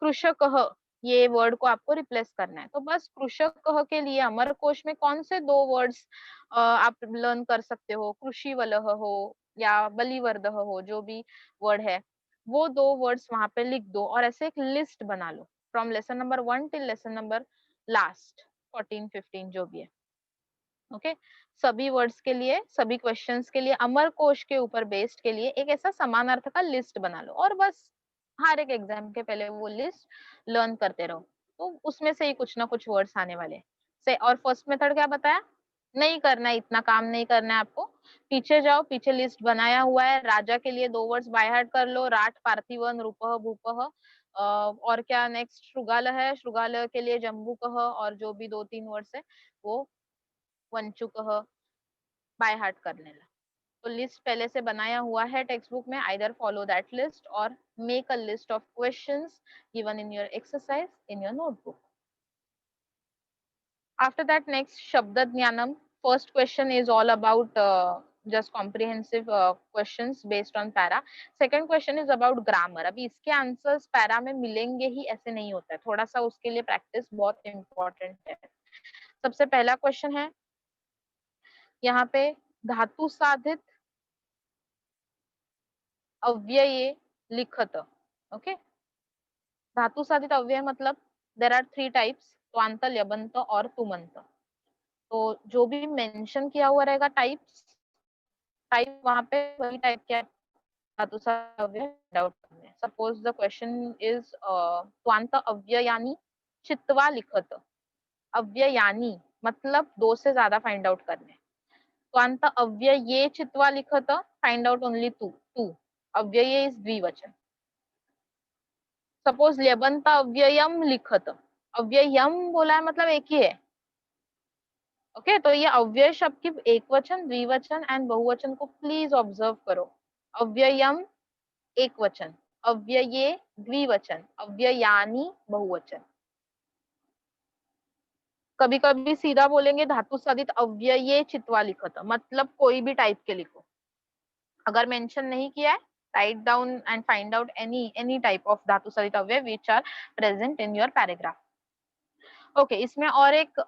A: कृषक, ये वर्ड को आपको रिप्लेस करना है, तो बस कृषक के लिए अमरकोश में कौन से दो वर्ड्स आप लर्न कर सकते हो, कृषिवलह हो या बलिवर्दह हो, जो भी वर्ड है वो दो वर्ड्स वहां पे लिख दो, और ऐसे एक लिस्ट बना लो from lesson number 1 till lesson number last 14-15 जो भी है. ओके, सभी वर्ड्स के लिए, सभी क्वेश्चंस के लिए, अमरकोश के ऊपर बेस्ड के लिए एक ऐसा समानार्थ का लिस्ट बना लो, और बस हर एक एग्जाम के पहले वो लिस्ट लर्न करते रहो, तो उसमें से ही कुछ ना कुछ वर्ड्स आने वाले से. और फर्स्ट मेथड क्या बताया, नहीं करना है, इतना काम नहीं करना है आपको. पीछे जाओ, पीछे लिस्ट बनाया हुआ है. राजा के लिए दो वर्ड्स बाय हार्ट कर लो, राट पार्थिवन रूपह भूपह. और क्या नेक्स्ट, श्रुगाल है, श्रुगाल के लिए जम्बूकह, और जो भी दो तीन वर्ड्स है वो वंचुकह बाय हार्ट कर लेना. तो लिस्ट पहले से बनाया हुआ है टेक्स्ट बुक में, आइदर फॉलो दैट लिस्ट और make a list of questions given in your exercise in your notebook. After that, next Shabda Jnanam. First question is all about just comprehensive questions based on para. Second question is about grammar. अभी इसके आंसर्स पैरा में मिलेंगे ही ऐसे नहीं होता है, थोड़ा सा उसके लिए प्रैक्टिस बहुत इम्पोर्टेंट है. सबसे पहला क्वेश्चन है यहाँ पे, धातु साधित अव्यय लिखत. ओके, धातु साधित अव्यय मतलब देर आर 3 टाइप्स, त्वांत, ल्यबंत और तुमंत. तो जो भी मेंशन किया हुआ रहेगा टाइप वहां पे वही टाइप के धातु साधित अव्यय आउट करने. सपोज द क्वेश्चन इज त्वांत अव्ययानी चित्वा लिखत. अव्ययानी मतलब दो से ज्यादा फाइंड आउट करने. त्वांत अव्यये चित्वा लिखत, फाइंड आउट ओनली टू. अव्यय इज द्विवचन. सपोज ल्यबंत अव्ययम लिखत, अव्ययम बोला है मतलब एक ही है. ओके, तो ये अव्यय शब्द की एक वचन, द्विवचन एंड बहुवचन को प्लीज ऑब्जर्व करो. अव्ययम एक वचन, अव्यये द्विवचन, अव्ययानी बहुवचन. कभी कभी सीधा बोलेंगे धातु साधित अव्यये चित्वा लिखत, मतलब कोई भी टाइप के लिखो. अगर मेंशन नहीं किया है, write down and find out any type of धातु साधित अव्यय which are present in your paragraph. Okay, इसमें और एक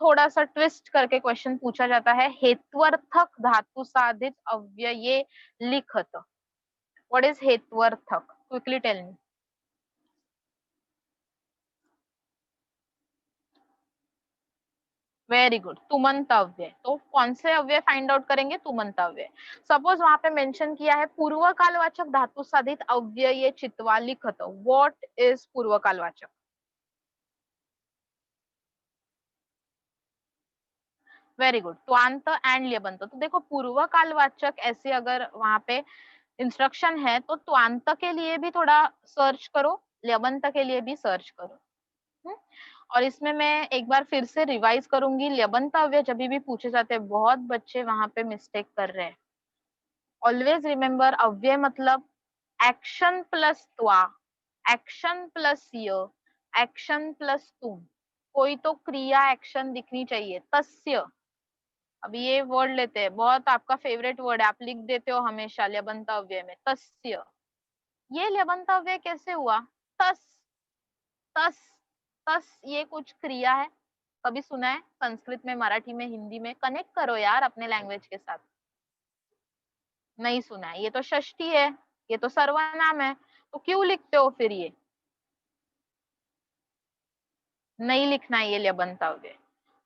A: थोड़ा सा ट्विस्ट करके क्वेश्चन पूछा जाता है, हेत्वर्थक धातु साधित अव्यये लिखत. व्हाट इज हेत्वर्थक? Quickly tell me. Very good, तुमंत अव्यय। तो कौन से अव्यय फाइंड आउट करेंगे? तुमंत अव्यय। सपोज वहां पे मेंशन किया है पूर्व कालवाचक धातु साधित अव्यय चित्वा लिखत, व्हाट इज पूर्व कालवाचक? वेरी गुड, त्वांत एंड ल्यबंत। तो देखो पूर्व कालवाचक ऐसे अगर वहां पे इंस्ट्रक्शन है तो त्वांत के लिए भी थोड़ा सर्च करो, ल्यबंत के लिए भी सर्च करो। और इसमें मैं एक बार फिर से रिवाइज करूंगी, ल्यबंत अव्यय जब भी पूछे जाते हैं, बहुत बच्चे वहां पे मिस्टेक कर रहे हैं। ऑलवेज रिमेम्बर, अव्यय मतलब एक्शन प्लस त्वा, एक्शन प्लस य, एक्शन प्लस तुम, कोई तो क्रिया एक्शन दिखनी चाहिए। तस्य, अभी ये वर्ड लेते हैं, बहुत आपका फेवरेट वर्ड है, आप लिख देते हो हमेशा ल्यबंत अव्यय में, तस्य। ये ल्यबंत अव्यय कैसे हुआ? तस, तस, तस ये कुछ क्रिया है, कभी सुना है? संस्कृत में, मराठी में, हिंदी में, कनेक्ट करो यार अपने लैंग्वेज के साथ। नहीं सुना है? ये तो षष्ठी है, ये तो सर्वनाम है, तो क्यों लिखते हो फिर? ये नहीं लिखना है ये ल्यबंत अव्यय।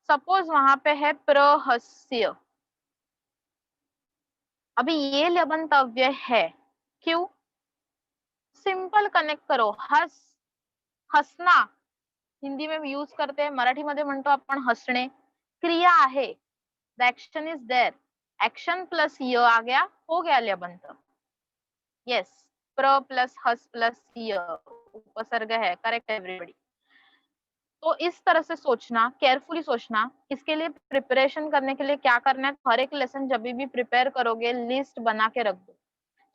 A: सपोज वहां पे है प्रहस्य, अभी ये ल्यबंत अव्यय है, क्यों? सिंपल कनेक्ट करो, हस, हसना हिंदी में यूज करते हैं, मराठी मध्ये म्हणतो आपण हसणे, क्रिया आहे, the action is there, action plus य आ गया, हो गया ल्यबंत। यस, प्र प्लस हस प्लस य उपसर्ग है, करेक्ट एवरीबॉडी। तो इस तरह से सोचना, केयरफुली सोचना। इसके लिए प्रिपरेशन करने के लिए क्या करना है, हर एक लेसन जब भी प्रिपेयर करोगे लिस्ट बना के रख दो।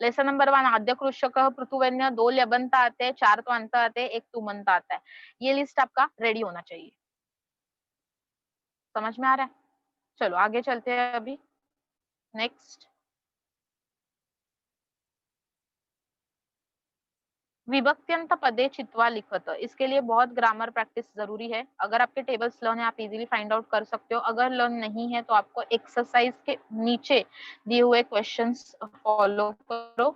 A: लेसन नंबर 1, आद्य कृषक पृथुवन्य, 2 ल्यबंत आते हैं, 4 त्वांत आते हैं, 1 तुमंत आता है। ये लिस्ट आपका रेडी होना चाहिए। समझ में आ रहा है? चलो आगे चलते हैं अभी। नेक्स्ट, विभक्त्यंत पदे चित्वा लिखत। इसके लिए बहुत ग्रामर प्रैक्टिस जरूरी है। अगर आपके टेबल्स लर्न है, आप इजीली फाइंड आउट कर सकते हो। अगर लर्न नहीं है तो आपको एक्सरसाइज के नीचे दिए हुए क्वेश्चंस फॉलो करो।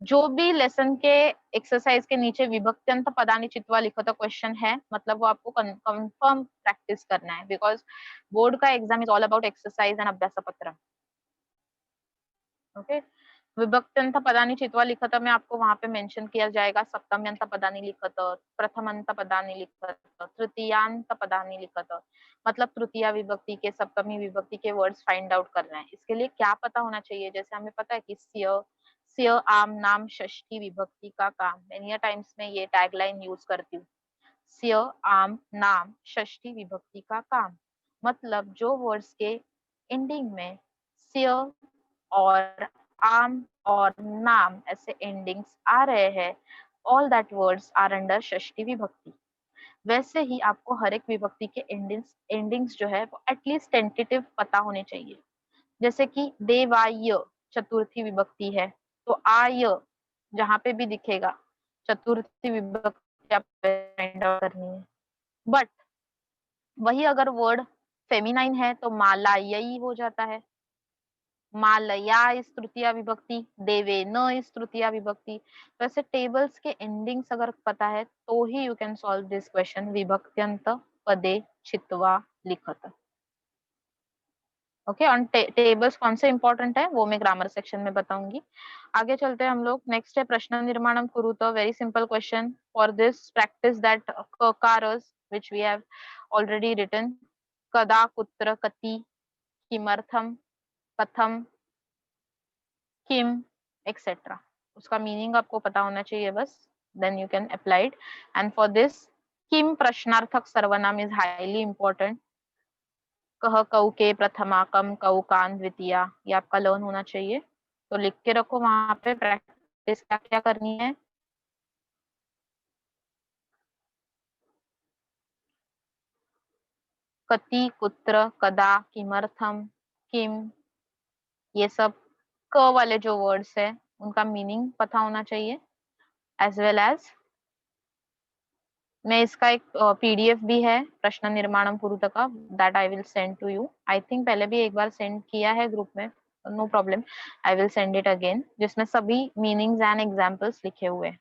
A: जो भी लेसन के एक्सरसाइज के नीचे विभक्त्यंत पदानि चित्वा लिखत क्वेश्चन है, मतलब वो आपको कंफर्म प्रैक्टिस करना है, बिकॉज बोर्ड का exam is all about exercise and अभ्यास पत्र। ओके, विभक्त्यंत पदानि चित्वा लिखत में आपको वहां पे मेंशन किया जाएगा सप्तम्यंत पदानि लिखत, प्रथमंत पदानि लिखत, तृतीयांत पदानि लिखत, मतलब तृतीया विभक्ति के, सप्तमी विभक्ति के वर्ड्स फाइंड आउट करना है। इसके लिए क्या पता होना चाहिए? जैसे हमें पता है कि स्य, स्य आम नाम षष्ठी विभक्ति का काम, मेनी टाइम्स में ये टैगलाइन यूज करती हूँ, स्य आम नाम षष्ठी विभक्ति का काम, मतलब जो वर्ड्स के एंडिंग में स्य और आम और नाम ऐसे एंडिंग्स आ रहे हैं, all that words are under षष्ठी विभक्ति। वैसे ही आपको हर एक विभक्ति के एंडिंग्स जो है वो एटलीस्ट टेंटेटिव पता होने चाहिए। जैसे कि देवाय चतुर्थी विभक्ति है, तो आय जहां पे भी दिखेगा चतुर्थी विभक्ति आप फाइंड आउट करनी है। बट वही अगर वर्ड फेमिनाइन है तो मालायी हो जाता है, मालया इस तृतीया विभक्ति, देवे न इस तृतीया विभक्ति। वैसे टेबल्स के एंडिंग्स अगर पता है तो ही you can solve this question, विभक्त्यंत पदे छित्वा लिखत। ओके, ऑन टेबल्स कौन से इंपॉर्टेंट है वो मैं ग्रामर सेक्शन में बताऊंगी। आगे चलते हैं हम लोग। नेक्स्ट है प्रश्न निर्माणम कुरुत, very simple question. For this practice that ककारस which we have already written, कदा कुत्र कति किमर्थम कथम किम एक्सेट्रा, उसका मीनिंग आपको पता होना चाहिए बस, then you can apply it. And for this किम प्रश्नार्थक सर्वनाम इज हाईली इंपॉर्टेंट। कह कऊ के प्रथमा, कम कऊ कान द्वितीया, ये आपका लर्न होना चाहिए, तो लिख के रखो वहां पे। प्रैक्टिस क्या क्या करनी है? कति, कुत्र, कदा, किमर्थम, किम, ये सब क वाले जो वर्ड्स है उनका मीनिंग पता होना चाहिए। एज वेल एज मैं इसका एक पीडीएफ भी है प्रश्न निर्माणम कुरुत का, that I will send to you. I think पहले भी एक बार सेंड किया है ग्रुप में, no problem, I will send it again, जिसमें सभी मीनिंग्स एंड एग्जांपल्स लिखे हुए हैं।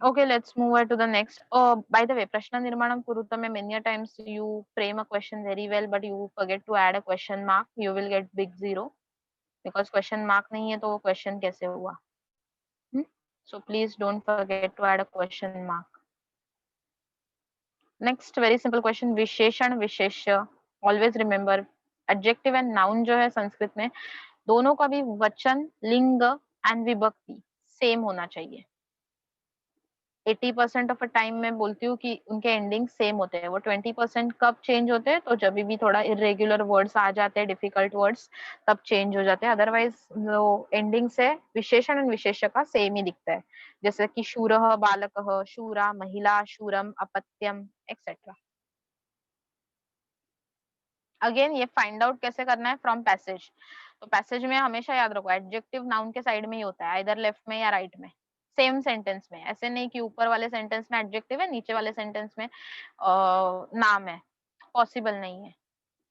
A: Okay, let's move on to the next. By the way, Prashna Nirmanam Kurutame, many a times you frame a question very well, but you forget to add a question mark. You will get big zero because question mark नहीं है तो वो question कैसे हुआ? So please don't forget to add a question mark. Next, very simple question. विशेषण विशेष्य. Always remember, adjective and noun जो है संस्कृत में दोनों का भी वचन, लिंग and विभक्ति सेम होना चाहिए. 80% ऑफ अ टाइम मैं बोलती हूँ कि उनके एंडिंग सेम होते हैं. वो 20% कब चेंज होते हैं? तो जब भी थोड़ा इरेगुलर वर्ड्स आ जाते हैं, डिफिकल्ट वर्ड्स, तब चेंज हो जाते हैं. अदरवाइज वो एंडिंग से विशेषण और विशेष्य का सेम ही दिखता है. जैसे कि शूरः बालकः, शूरा महिला, शूरम अपत्यम एक्सेट्रा. अगेन ये फाइंड आउट कैसे करना है? From passage. तो पैसेज में हमेशा याद रखो एडजेक्टिव नाउन के साइड में ही होता है, आइदर लेफ्ट में या राइट में. सेम सेंटेंस में, ऐसे नहीं कि ऊपर वाले सेंटेंस में एडजेक्टिव है, नीचे वाले सेंटेंस में नाम है. पॉसिबल नहीं है.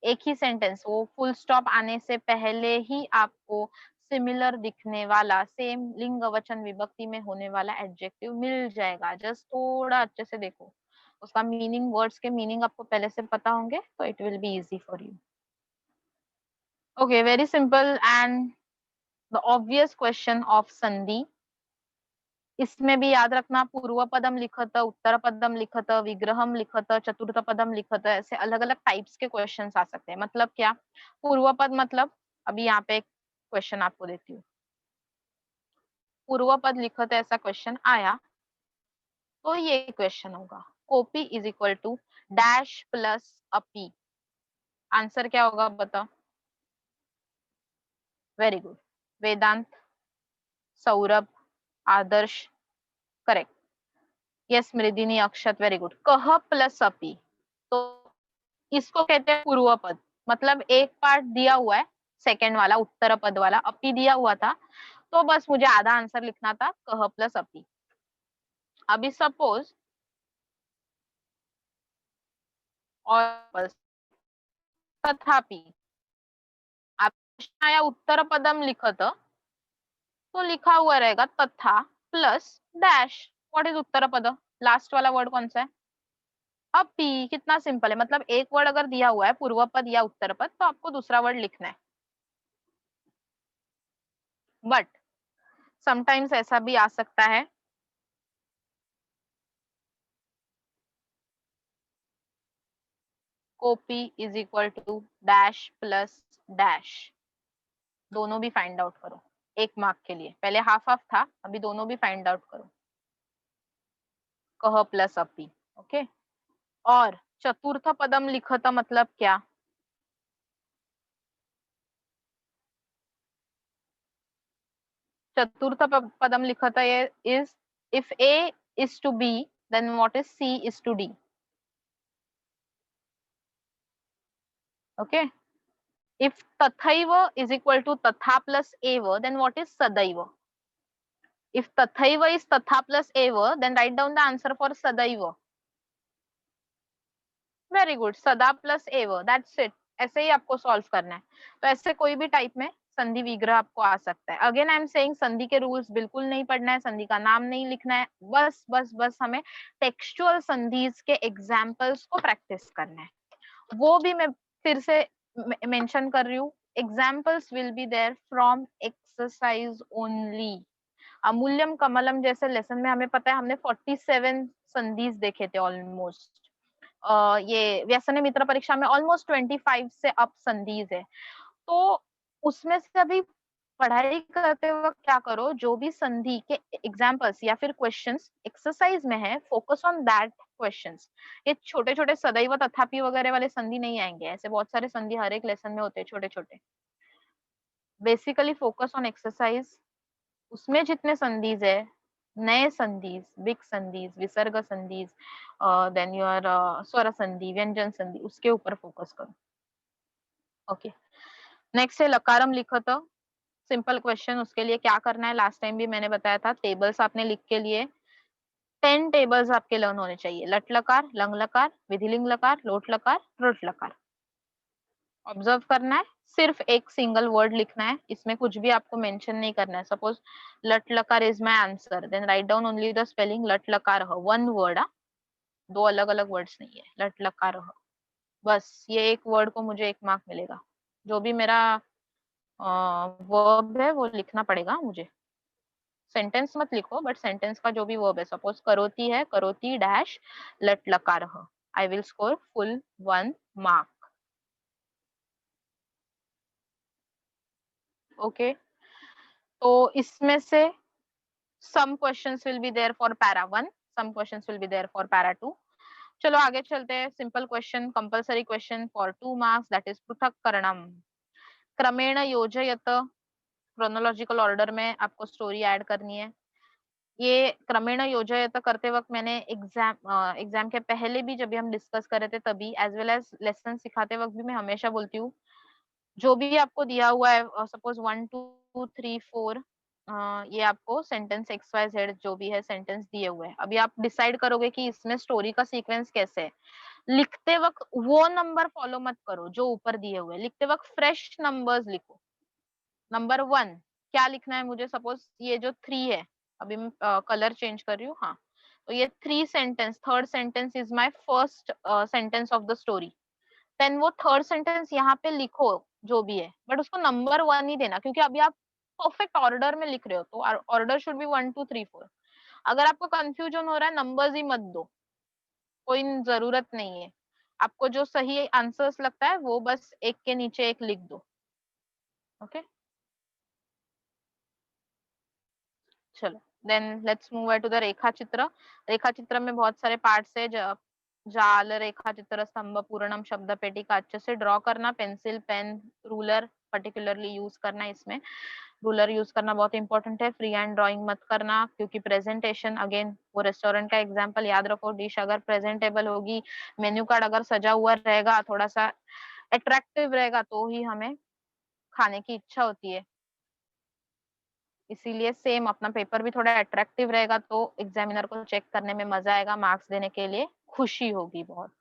A: एक ही सेंटेंस, वो फुल स्टॉप आने से पहले ही आपको सिमिलर दिखने वाला, सेम लिंग वचन विभक्ति में होने वाला एडजेक्टिव मिल जाएगा. जस्ट थोड़ा अच्छे से देखो, उसका मीनिंग, वर्ड्स के मीनिंग आपको पहले से पता होंगे तो it will be easy for you. Okay, very simple and the obvious question of संधि. इसमें भी याद रखना, पूर्व पदम लिखत, उत्तर पदम लिखत, विग्रहम लिखत, चतुर्थ पदम लिखत, ऐसे अलग अलग टाइप्स के क्वेश्चंस आ सकते हैं. मतलब क्या? पूर्व पद मतलब, अभी यहाँ पे एक क्वेश्चन आपको देती हूँ. पूर्व पद लिखत ऐसा क्वेश्चन आया तो ये क्वेश्चन होगा कोपी is equal to dash plus अपी. आंसर क्या होगा बताओ? Very good. Vedant, Saurabh, Adarsh, correct. Yes Mridini, Akshat, very good. कह प्लस अपी, तो इसको कहते हैं पूर्व पद. मतलब एक पार्ट दिया हुआ है, सेकंड वाला उत्तर पद वाला अपी दिया हुआ था, तो बस मुझे आधा आंसर लिखना था, कह प्लस अपी. अभी सपोज और तथापि आप आया उत्तर पदम लिखत, तो लिखा हुआ रहेगा तथा प्लस डैश. व्हाट इज उत्तर पद? लास्ट वाला वर्ड कौन सा है? अपी. कितना सिंपल है. मतलब एक वर्ड अगर दिया हुआ है पूर्व पद या उत्तर पद, तो आपको दूसरा वर्ड लिखना है. बट समटाइम्स ऐसा भी आ सकता है copy is equal to dash plus dash. दोनों भी फाइंड आउट करो 1 मार्क के लिए. पहले हाफ हाफ था, अभी दोनों भी फाइंड आउट करो. कह प्लस अपी. ओके. और चतुर्थ पदम लिखत मतलब क्या? चतुर्थ पदम लिखत is if A is to b, then what is c is to d. Okay. If tathaiva is equal to tatha plus eva, then what is sadaiva? If tathaiva is tatha plus eva, then write down the answer for sadaiva. Very good. सदा प्लस एव, दैट्स इट. ऐसे ही आपको सॉल्व करना है. तो ऐसे कोई भी टाइप में संधि विग्रह आपको आ सकता है. अगेन आई एम सेइंग, संधि के रूल्स बिल्कुल नहीं पढ़ना है, संधि का नाम नहीं लिखना है. बस बस बस हमें टेक्सचुअल संधिज के एग्जाम्पल्स को प्रैक्टिस करना है. वो भी मैं फिर से मेंशन कर रही हूँ, examples will be there from exercise only. अमूल्यम कमलम जैसे लेसन में हमें पता है, हमने 47 संधिज देखे थे ऑलमोस्ट. ये व्यसन मित्र परीक्षा में ऑलमोस्ट 25 से अप संधिज है. तो उसमें से अभी पढ़ाई करते वक्त क्या करो, जो भी संधि के एग्जाम्पल्स या फिर क्वेश्चंस एक्सरसाइज में है, फोकस ऑन दैट क्वेश्चंस. ये छोटे छोटे सदैव तथापि वगैरह वाले संधि नहीं आएंगे. ऐसे बहुत सारे संधि हर एक लेसन में होते हैं छोटे छोटे. Basically focus on exercise. उसमें जितने संधिज है, नए संधिज, बिग संधिज, विसर्ग संधिज, देन योर स्वर संधि, व्यंजन संधि, उसके ऊपर फोकस करो. ओके. नेक्स्ट है लकारम लिखत. Simple question. उसके लिए क्या करना है, लास्ट टाइम भी मैंने बताया था, टेबल्स आपने लिख के लिए 10 टेबल्स आपके लर्न होने चाहिए. लट लकार, लंग लकार, विधिलिंग लकार, लोट लकार, रुट लकार. ऑब्जर्व करना है, सिर्फ एक सिंगल वर्ड लिखना है, इसमें कुछ भी आपको मेंशन नहीं करना है। सपोज लट लकार is my answer, then write down only the spelling लट लकार ह, वन वर्ड, दो अलग अलग वर्ड्स नहीं है, लट लकार ह, बस ये एक वर्ड को मुझे 1 मार्क मिलेगा। जो भी मेरा वर्ब है वो लिखना पड़ेगा मुझे। सेंटेंस मत लिखो, बट सेंटेंस का जो भी वर्ब है, सपोज करोती है, करोती डैश लट लकार ह, आई will score full 1 mark. Okay, तो इसमें से some questions will be there for para 1, some questions will be there for para 2. चलो आगे चलते हैं। Simple question, compulsory question for 2 marks, that is पृथक्करणम। क्रमेण योजयत, क्रोनोलॉजिकल ऑर्डर में आपको स्टोरी ऐड करनी है। ये क्रमेण योजयत करते वक्त मैंने एग्जाम के पहले भी जब भी हम डिस्कस कर रहे थे तभी, एज वेल एज लेसन सिखाते वक्त भी मैं हमेशा बोलती हूँ, जो भी आपको दिया हुआ है, सपोज 1 2 3 4, ये आपको सेंटेंस एक्स वाई जेड जो भी है सेंटेंस दिए हुए हैं, अभी आप डिसाइड करोगे कि इसमें स्टोरी का सीक्वेंस कैसे है। लिखते वक्त वो नंबर फॉलो मत करो जो ऊपर दिए हुए, लिखते वक्त फ्रेश नंबर्स लिखो। नंबर 1 क्या लिखना है मुझे, सपोज ये जो 3 है, अभी मैं कलर चेंज कर रही हूँ, हाँ, तो ये 3 sentence, third sentence is my first sentence of the story, then वो थर्ड सेंटेंस यहाँ पे लिखो जो भी है, बट उसको नंबर 1 ही देना, क्योंकि अभी आप परफेक्ट ऑर्डर में लिख रहे हो, तो ऑर्डर शुड बी 1 2 3 4। अगर आपको कंफ्यूजन हो रहा है, नंबर्स ही मत दो, कोई जरूरत नहीं है। आपको जो सही आंसर्स लगता है वो बस एक के नीचे एक लिख दो। ओके, चलो then let's move to the रेखा चित्र। रेखा चित्र में बहुत सारे पार्ट्स है, जाल रेखा चित्र, स्तंभ, पूर्णम, शब्द पेटी का अच्छे से ड्रॉ करना, pencil pen ruler particularly use करना, इसमें रूलर यूज करना बहुत इंपॉर्टेंट है। फ्री हैंड ड्राइंग मत करना, क्योंकि प्रेजेंटेशन, अगेन वो रेस्टोरेंट का एग्जांपल याद रखो, डिश अगर प्रेजेंटेबल होगी, मेन्यू कार्ड अगर सजा हुआ रहेगा, थोड़ा सा अट्रैक्टिव रहेगा, तो ही हमें खाने की इच्छा होती है। इसीलिए सेम अपना पेपर भी थोड़ा अट्रैक्टिव रहेगा तो एग्जामिनर को चेक करने में मजा आएगा, मार्क्स देने के लिए खुशी होगी बहुत।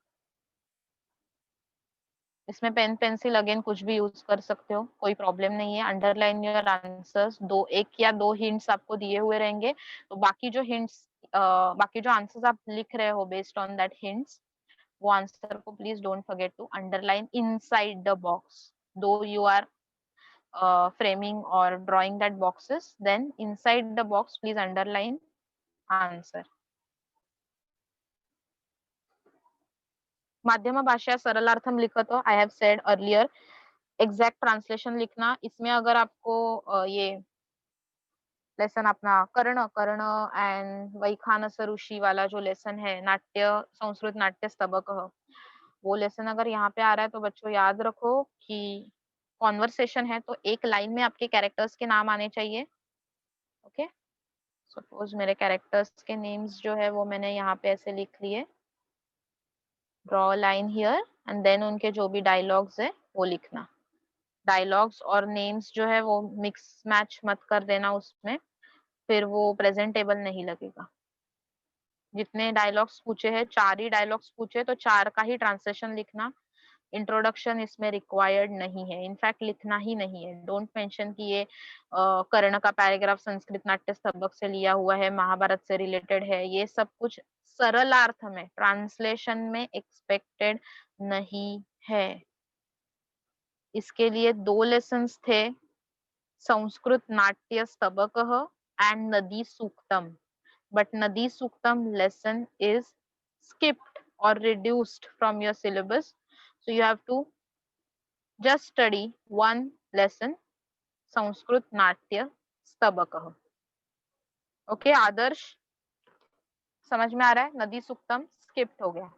A: इसमें पेन पेंसिल अगेन कुछ भी यूज कर सकते हो, कोई प्रॉब्लम नहीं है। अंडरलाइन योर आंसर्स, दो एक या दो हिंट्स आपको दिए हुए रहेंगे, तो बाकी जो हिंट्स, बाकी जो आंसर्स आप लिख रहे हो बेस्ड ऑन दैट हिंट्स, वो आंसर को please don't forget to underline inside the box. Though you are framing or drawing that boxes, then inside the box please underline answer. माध्यम भाषा सरलार्थम लिखत हो, I have said earlier, exact translation लिखना। इसमें अगर आपको ये लेसन अपना कर्ण कर्ण एंड वैखानस ऋषि वाला जो लेसन है, नाट्य संस्कृत नाट्य स्तबक, वो लेसन अगर यहाँ पे आ रहा है तो बच्चों याद रखो कि कॉन्वर्सेशन है, तो एक लाइन में आपके कैरेक्टर्स के नाम आने चाहिए। ओके, सपोज मेरे कैरेक्टर्स के नेम्स जो है वो मैंने यहाँ पे ऐसे लिख लिए, draw line here, and then उनके जो भी डायलॉग्स है वो लिखना। डायलॉग्स और नेम्स जो है वो मिक्स मैच मत कर देना उसमें, फिर वो प्रेजेंटेबल नहीं लगेगा। जितने डायलॉग्स पूछे हैं, 4 ही डायलॉग्स पूछे, तो 4 का ही ट्रांसलेशन लिखना। इंट्रोडक्शन इसमें रिक्वायर्ड नहीं है, इनफैक्ट लिखना ही नहीं है। डोंट मेंशन कि ये कर्ण का पैराग्राफ संस्कृत नाट्य स्तबक से लिया हुआ है, महाभारत से रिलेटेड है, ये सब कुछ सरलार्थ में ट्रांसलेशन में एक्सपेक्टेड नहीं है। इसके लिए 2 लेसन्स थे, संस्कृत नाट्य स्तबक एंड नदी सूक्तम, but Nadi Suktam lesson is skipped or reduced from your syllabus. So you have to just study one lesson, Sanskrit Natya Stabakah. Okay, आदर्श समझ में आ रहा है? नदी सुक्तम स्किप्ड हो गया।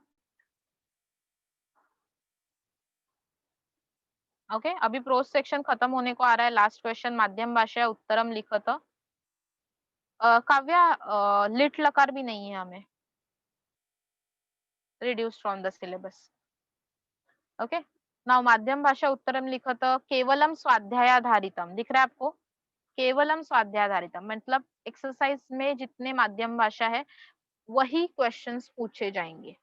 A: ओके, अभी प्रोज सेक्शन खत्म होने को आ रहा है। लास्ट क्वेश्चन, माध्यम भाषा उत्तरम लिखत। काव्या, लिट लकार भी नहीं है हमें, reduced from the syllabus. Okay, now माध्यम भाषा उत्तरम लिखत, केवलम स्वाध्यायाधारितम, दिख रहा है आपको? केवलम स्वाध्यायाधारितम मतलब एक्सरसाइज में जितने माध्यम भाषा है वही क्वेश्चंस पूछे जाएंगे।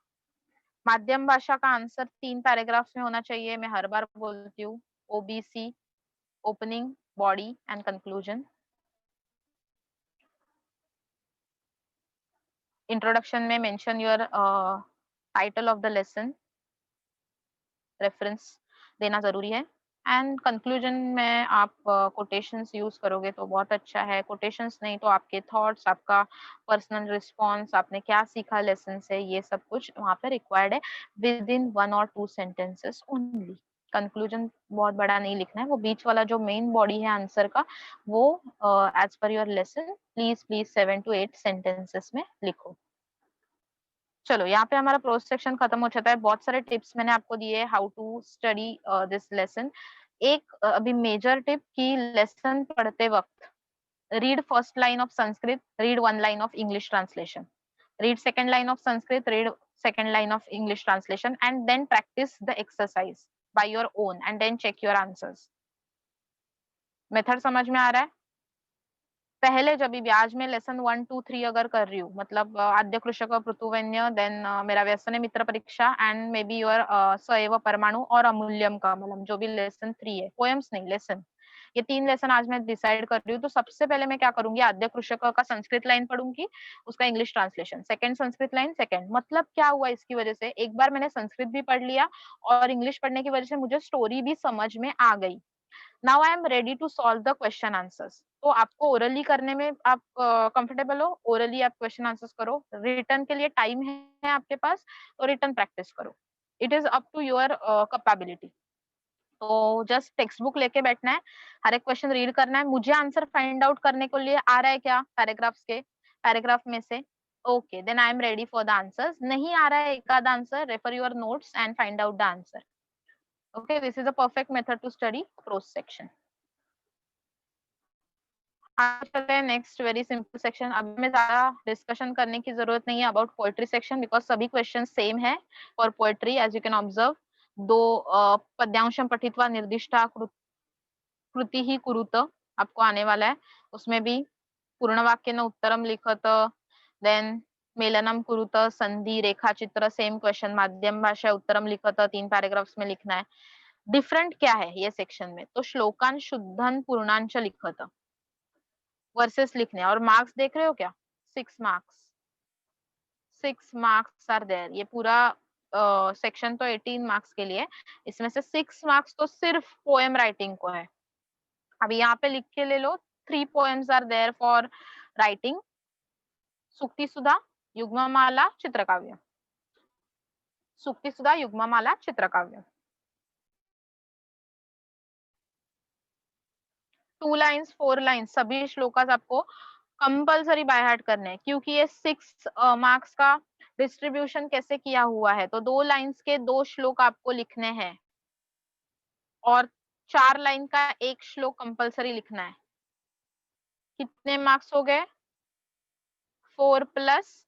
A: माध्यम भाषा का आंसर 3 पैराग्राफ्स में होना चाहिए, मैं हर बार बोलती हूँ। OBC, opening, body and conclusion. Introduction में mention your title of the lesson, reference देना जरूरी है। एंड कंक्लूजन में आप कोटेशंस यूज करोगे तो बहुत अच्छा है। कोटेशंस नहीं तो आपके थॉट्स, आपका पर्सनल रिस्पॉन्स, आपने क्या सीखा लेसन से, ये सब कुछ वहां पे रिक्वायर्ड है विद इन 1 और 2 सेंटेंसेस ओनली। कंक्लूजन बहुत बड़ा नहीं लिखना है, वो बीच वाला जो मेन बॉडी है आंसर का वो as per your lesson please 7 to 8 sentences में लिखो। चलो यहाँ पे हमारा प्रोज सेक्शन खत्म हो जाता है। बहुत सारे टिप्स मैंने आपको दिए how to study this lesson. एक अभी मेजर टिप की लेसन पढ़ते वक्त read first line of Sanskrit, read 1 line of English translation, read second line of Sanskrit, read second line of English translation and then practice the exercise by your own and then check your answers. Method समझ में आ रहा है? पहले जब भी ब्याज में लेसन 1 2 3 अगर कर रही हूँ, मतलब आद्य कृषक पृथुवन्य, देन मेरा व्यसन मित्र परीक्षा एंड मे बी योर सएव परमाणु और अमूल्यम कमलम, जो भी लेसन 3 है, पोएम्स नहीं लेसन, ये 3 लेसन आज मैं डिसाइड कर रही हूँ। तो सबसे पहले मैं क्या करूंगी, आद्य कृषक का संस्कृत लाइन पढ़ूंगी, उसका English translation, second Sanskrit line second. मतलब क्या हुआ इसकी वजह से, एक बार मैंने संस्कृत भी पढ़ लिया और इंग्लिश पढ़ने की वजह से मुझे स्टोरी भी समझ में आ गई। Now I am ready to solve the question answers. तो आपको ओरली करने में आप कंफर्टेबल हो, ओरली आप क्वेश्चन आंसर्स करो। रिटर्न के लिए टाइम है आपके पास तो रिटर्न प्रैक्टिस करो। It is up to your capability. तो जस्ट टेक्स्ट बुक लेके बैठना है, हर एक क्वेश्चन रीड करना है। मुझे आंसर फाइंड आउट करने के लिए आ रहा है क्या पैराग्राफ्स के, पैराग्राफ में से, okay then I am ready for the answers. नहीं आ रहा है एक आध answer, refer your notes and find out the answer. Okay, this is a perfect method to study prose section. आगे चलते हैं नेक्स्ट वेरी सिंपल सेक्शन। अब में ज्यादा डिस्कशन करने की जरूरत नहीं है अबाउट पोएट्री सेक्शन, बिकॉज सभी क्वेश्चन सेम है for poetry as you can observe. दो पद्यांशम पठित्वा निर्दिष्टा कृति ही कुरुत आपको आने वाला है, उसमें भी पूर्ण वाक्य न उत्तरम लिखत, देन मेलनम कुरुत, संधि, रेखा चित्र, सेम क्वेश्चन, माध्यम भाषा उत्तरम लिखत, 3 पैराग्राफ्स में लिखना है। डिफरेंट क्या है ये सेक्शन में, तो श्लोकान शुद्धन पूर्णांश लिखत, वर्सेस लिखने, और मार्क्स देख रहे हो क्या, 6 मार्क्स, 6 मार्क्स आर देयर। ये पूरा सेक्शन तो 18 मार्क्स के लिए, इसमें से 6 मार्क्स तो सिर्फ पोएम राइटिंग को है। अभी यहाँ पे लिख के ले लो, 3 poems are there for writing, Sukti Sudha, Yugmamala, Chitrakavya, Sukti Sudha, Yugmamala, Chitrakavya. 2 lines 4 lines सभी श्लोकास आपको कंपल्सरी बाय हार्ट करने हैं, क्योंकि ये 6 मार्क्स का डिस्ट्रीब्यूशन कैसे किया हुआ है। तो 2 लाइन्स के 2 श्लोक आपको लिखने हैं और 4 लाइन का 1 श्लोक कंपल्सरी लिखना है। कितने मार्क्स हो गए, 4 +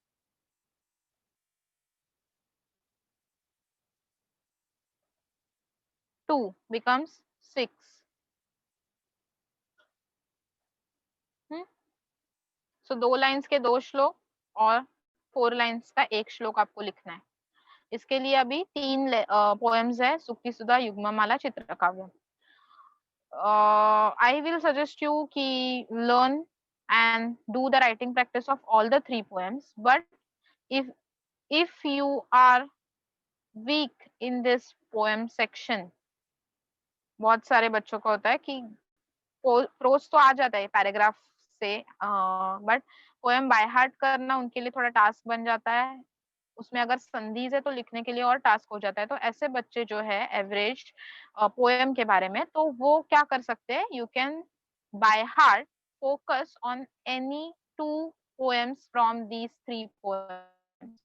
A: 2 becomes 6। सो 2 लाइन्स के 2 श्लोक और 4 लाइन्स का 1 श्लोक आपको लिखना है। इसके लिए अभी 3 पोएम्स है, सूक्ति Sudha, Yugmamala, चित्रकाव्य। I will suggest you ki learn and do the writing practice of all the 3 poems. But if you are weak in this poem section, बहुत सारे बच्चों को होता है कि प्रोज तो आ जाता है पैराग्राफ से, बट पोएम बाय हार्ट करना उनके लिए थोड़ा टास्क बन जाता है। उसमें अगर संधि है तो लिखने के लिए और टास्क हो जाता है। तो ऐसे बच्चे जो है एवरेज पोएम के बारे में, तो वो क्या कर सकते हैं, you can by heart focus on any 2 poems from these 3 poems.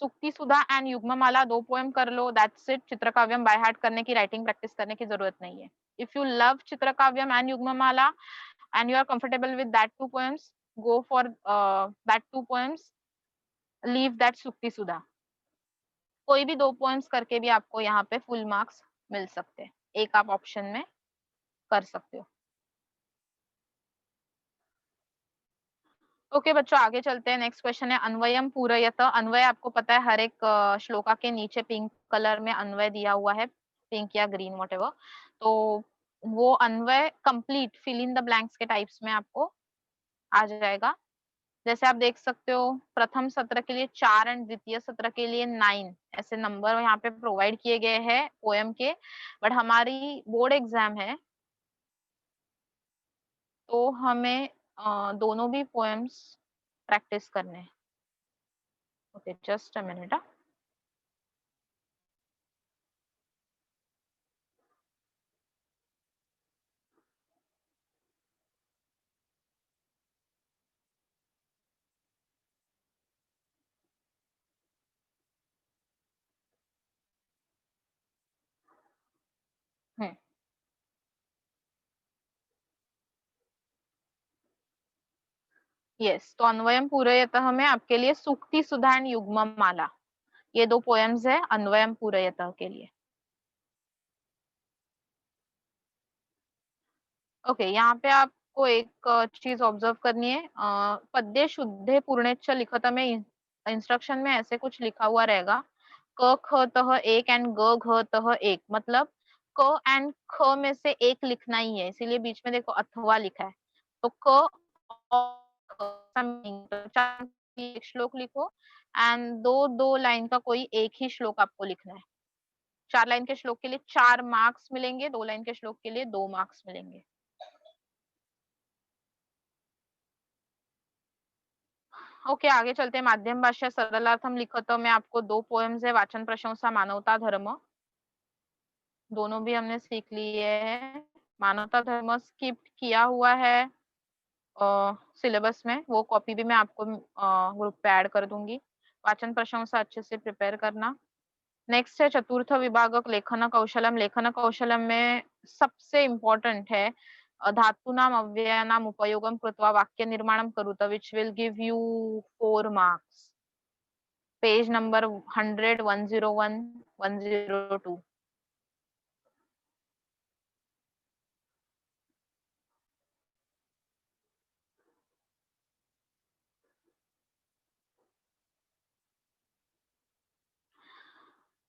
A: Sukti Sudha and Yugmamala 2 poem कर लो, दैट्स इट। चित्रकाव्यम बाय हार्ट करने की, राइटिंग प्रैक्टिस करने की जरूरत नहीं है। इफ यू लव चित्रकाव्यम and Yugmamala and you are comfortable with that 2 poems, go for that 2 poems, leave that Sukti Sudha। कोई भी 2 poems करके भी आपको यहाँ पे फुल मार्क्स मिल सकते हैं, एक आप ऑप्शन में कर सकते हो। ओके बच्चों, आगे चलते हैं। नेक्स्ट क्वेश्चन है अन्वयम पूरयत। अन्वय आपको पता है, हर एक श्लोका के नीचे पिंक कलर में अन्वय दिया हुआ है, पिंक या ग्रीन व्हाटएवर। तो वो अन्वय complete fill in the blanks के टाइप्स में आपको आ जाएगा। जैसे आप देख सकते हो, प्रथम सत्र के लिए 4 एंड द्वितीय सत्र के लिए 9 ऐसे नंबर यहाँ पे प्रोवाइड किए गए हैं पोएम के। बट हमारी बोर्ड एग्जाम है, तो हमें दोनों भी पोएम्स प्रैक्टिस करने हैं। Okay, just a minute. Yes, तो अन्वयम पूरयतः में आपके लिए सूक्ति सुधा एंड युग्मम माला, ये 2 पोएम्स है अन्वयम पूरयतः के लिए। ओके, यहाँ पे आपको एक चीज ऑब्जर्व करनी है। पद्य शुद्धे पूर्णेच्छ लिखत में इंस्ट्रक्शन में ऐसे कुछ लिखा हुआ रहेगा, क ख तह एक एंड ग घ तह एक, मतलब क एंड ख में से एक लिखना ही है, इसीलिए बीच में देखो अथवा लिखा है। तो क और एक श्लोक लिखो, एंड दो दो लाइन का कोई एक ही श्लोक आपको लिखना है। 4 लाइन के श्लोक के लिए 4 मार्क्स मिलेंगे, 2 लाइन के श्लोक के लिए 2 मार्क्स मिलेंगे। ओके, आगे चलते हैं। माध्यम भाषा सरलार्थम लिखत में आपको 2 पोएम्स है, वाचन प्रशंसा मानवता धर्म, दोनों भी हमने सीख लिए हैं। मानवता धर्म स्किप किया हुआ है सिलेबस में, वो कॉपी भी मैं आपको ग्रुप पे ऐड कर दूंगी। वाचन प्रशंसा अच्छे से प्रिपेयर करना। नेक्स्ट है चतुर्थ विभागक लेखन कौशलम। लेखन कौशलम में सबसे इम्पोर्टेंट है धातूनाम अव्ययानाम उपयोगम कृत्वा वाक्य निर्माणम करुत, which will give you 4 marks. Page number 100, 101, 102।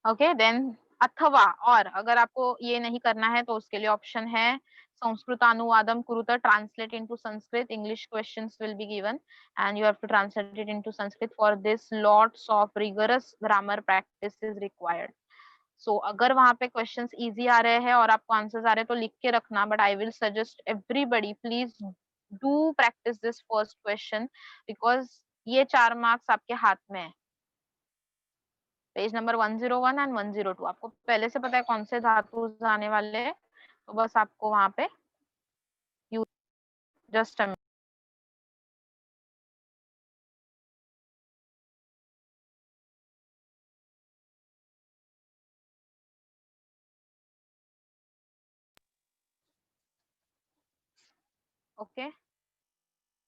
A: Okay then, अथवा और अगर आपको ये नहीं करना है तो उसके लिए ऑप्शन है संस्कृत अनुवादम कुरुत, translate into Sanskrit, English questions will be given and you have to translate it into Sanskrit. For this lots of rigorous grammar practice is required. So अगर वहां पे क्वेश्चंस इजी आ रहे हैं और आपको आंसर्स आ रहे हैं तो लिख के रखना, but I will suggest everybody please do practice this first question, because ये 4 मार्क्स आपके हाथ में है। पेज नंबर 101 एंड 102 आपको पहले से पता है कौन से धातु आने वाले हैं, तो बस आपको वहां पे use just okay.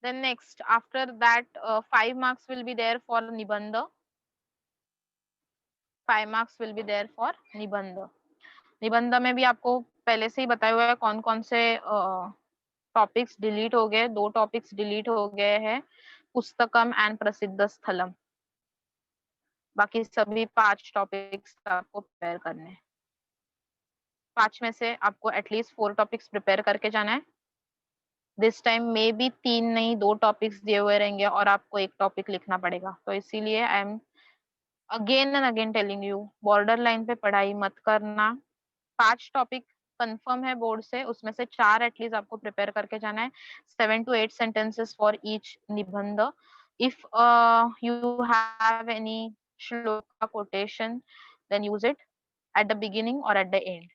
A: Then next after that 5 marks will be there for निबंध, 5 marks will be there for निबंध। निबंध में भी आपको पहले से ही बताया हुआ है कौन कौन से टॉपिक्स डिलीट हो गए। 2 टॉपिक्स डिलीट हो गए हैं, पुस्तकम एंड प्रसिद्ध स्थलम। बाकी सभी 5 टॉपिक्स आपको प्रिपेयर करने हैं। 5 में से आपको एटलीस्ट 4 टॉपिक्स प्रिपेयर करके जाना है। दिस टाइम मे बी 3 नहीं 2 टॉपिक्स दिए हुए रहेंगे और आपको एक टॉपिक लिखना पड़ेगा, तो इसीलिए I am again and again telling you, border line पे पढ़ाई मत करना। 5 टॉपिक कंफर्म है बोर्ड से, उसमें से 4 एटलीस्ट आपको प्रिपेयर करके जाना है। 7 to 8 sentences for each निबंध। If you have any shloka quotation, then use it at the beginning or at the end.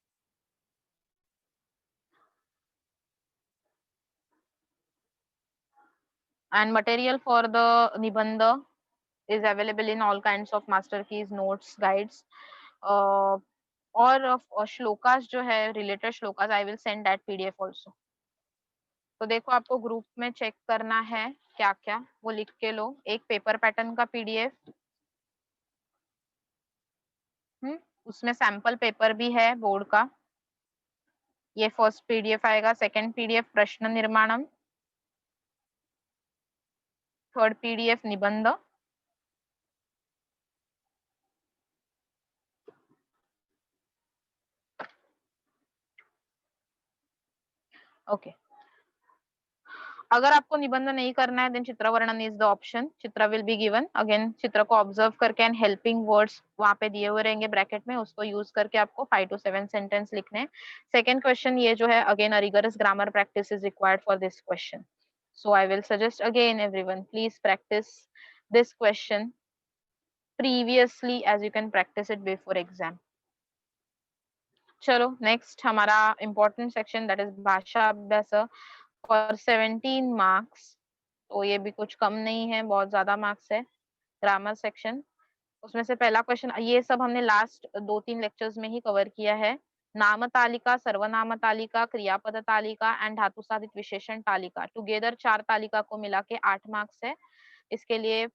A: And material for the निबंध is available in all kinds of master keys, notes, guides. और श्लोकास जो है, related shlokas, I will send that PDF also. तो देखो आपको ग्रुप में चेक करना है क्या क्या, वो लिख के लो। एक पेपर पैटर्न का पीडीएफ, उसमें सैंपल पेपर भी है बोर्ड का, ये फर्स्ट पीडीएफ आएगा। सेकंड पीडीएफ प्रश्न निर्माणम, थर्ड पीडीएफ निबंध, ओके। अगर आपको निबंध नहीं करना है देन चित्र वर्णन इज द ऑप्शन, चित्र विल बी गिवन। अगेन चित्र को ऑब्जर्व करके एंड हेल्पिंग वर्ड्स वहां पे दिए हुए रहेंगे ब्रैकेट में, उसको यूज करके आपको 5 to 7 सेंटेंस लिखने हैं। सेकंड क्वेश्चन ये जो है, again a rigorous grammar practice is required for this question, so I will suggest again everyone please practice this question previously as you can practice it before exam। चलो नेक्स्ट हमारा इंपॉर्टेंट सेक्शन दैट इज भाषा अभ्यास फॉर 17 मार्क्स। तो ये भी कुछ कम नहीं है, बहुत ज्यादा मार्क्स है ग्रामर सेक्शन। उसमें से पहला क्वेश्चन, ये सब हमने लास्ट 2-3 लेक्चर्स में ही कवर किया है। नाम तालिका, सर्वनाम तालिका, क्रियापद तालिका एंड धातु साधित विशेषण तालिका, टुगेदर 4 तालिका को मिला के 8 मार्क्स है। इसके लिए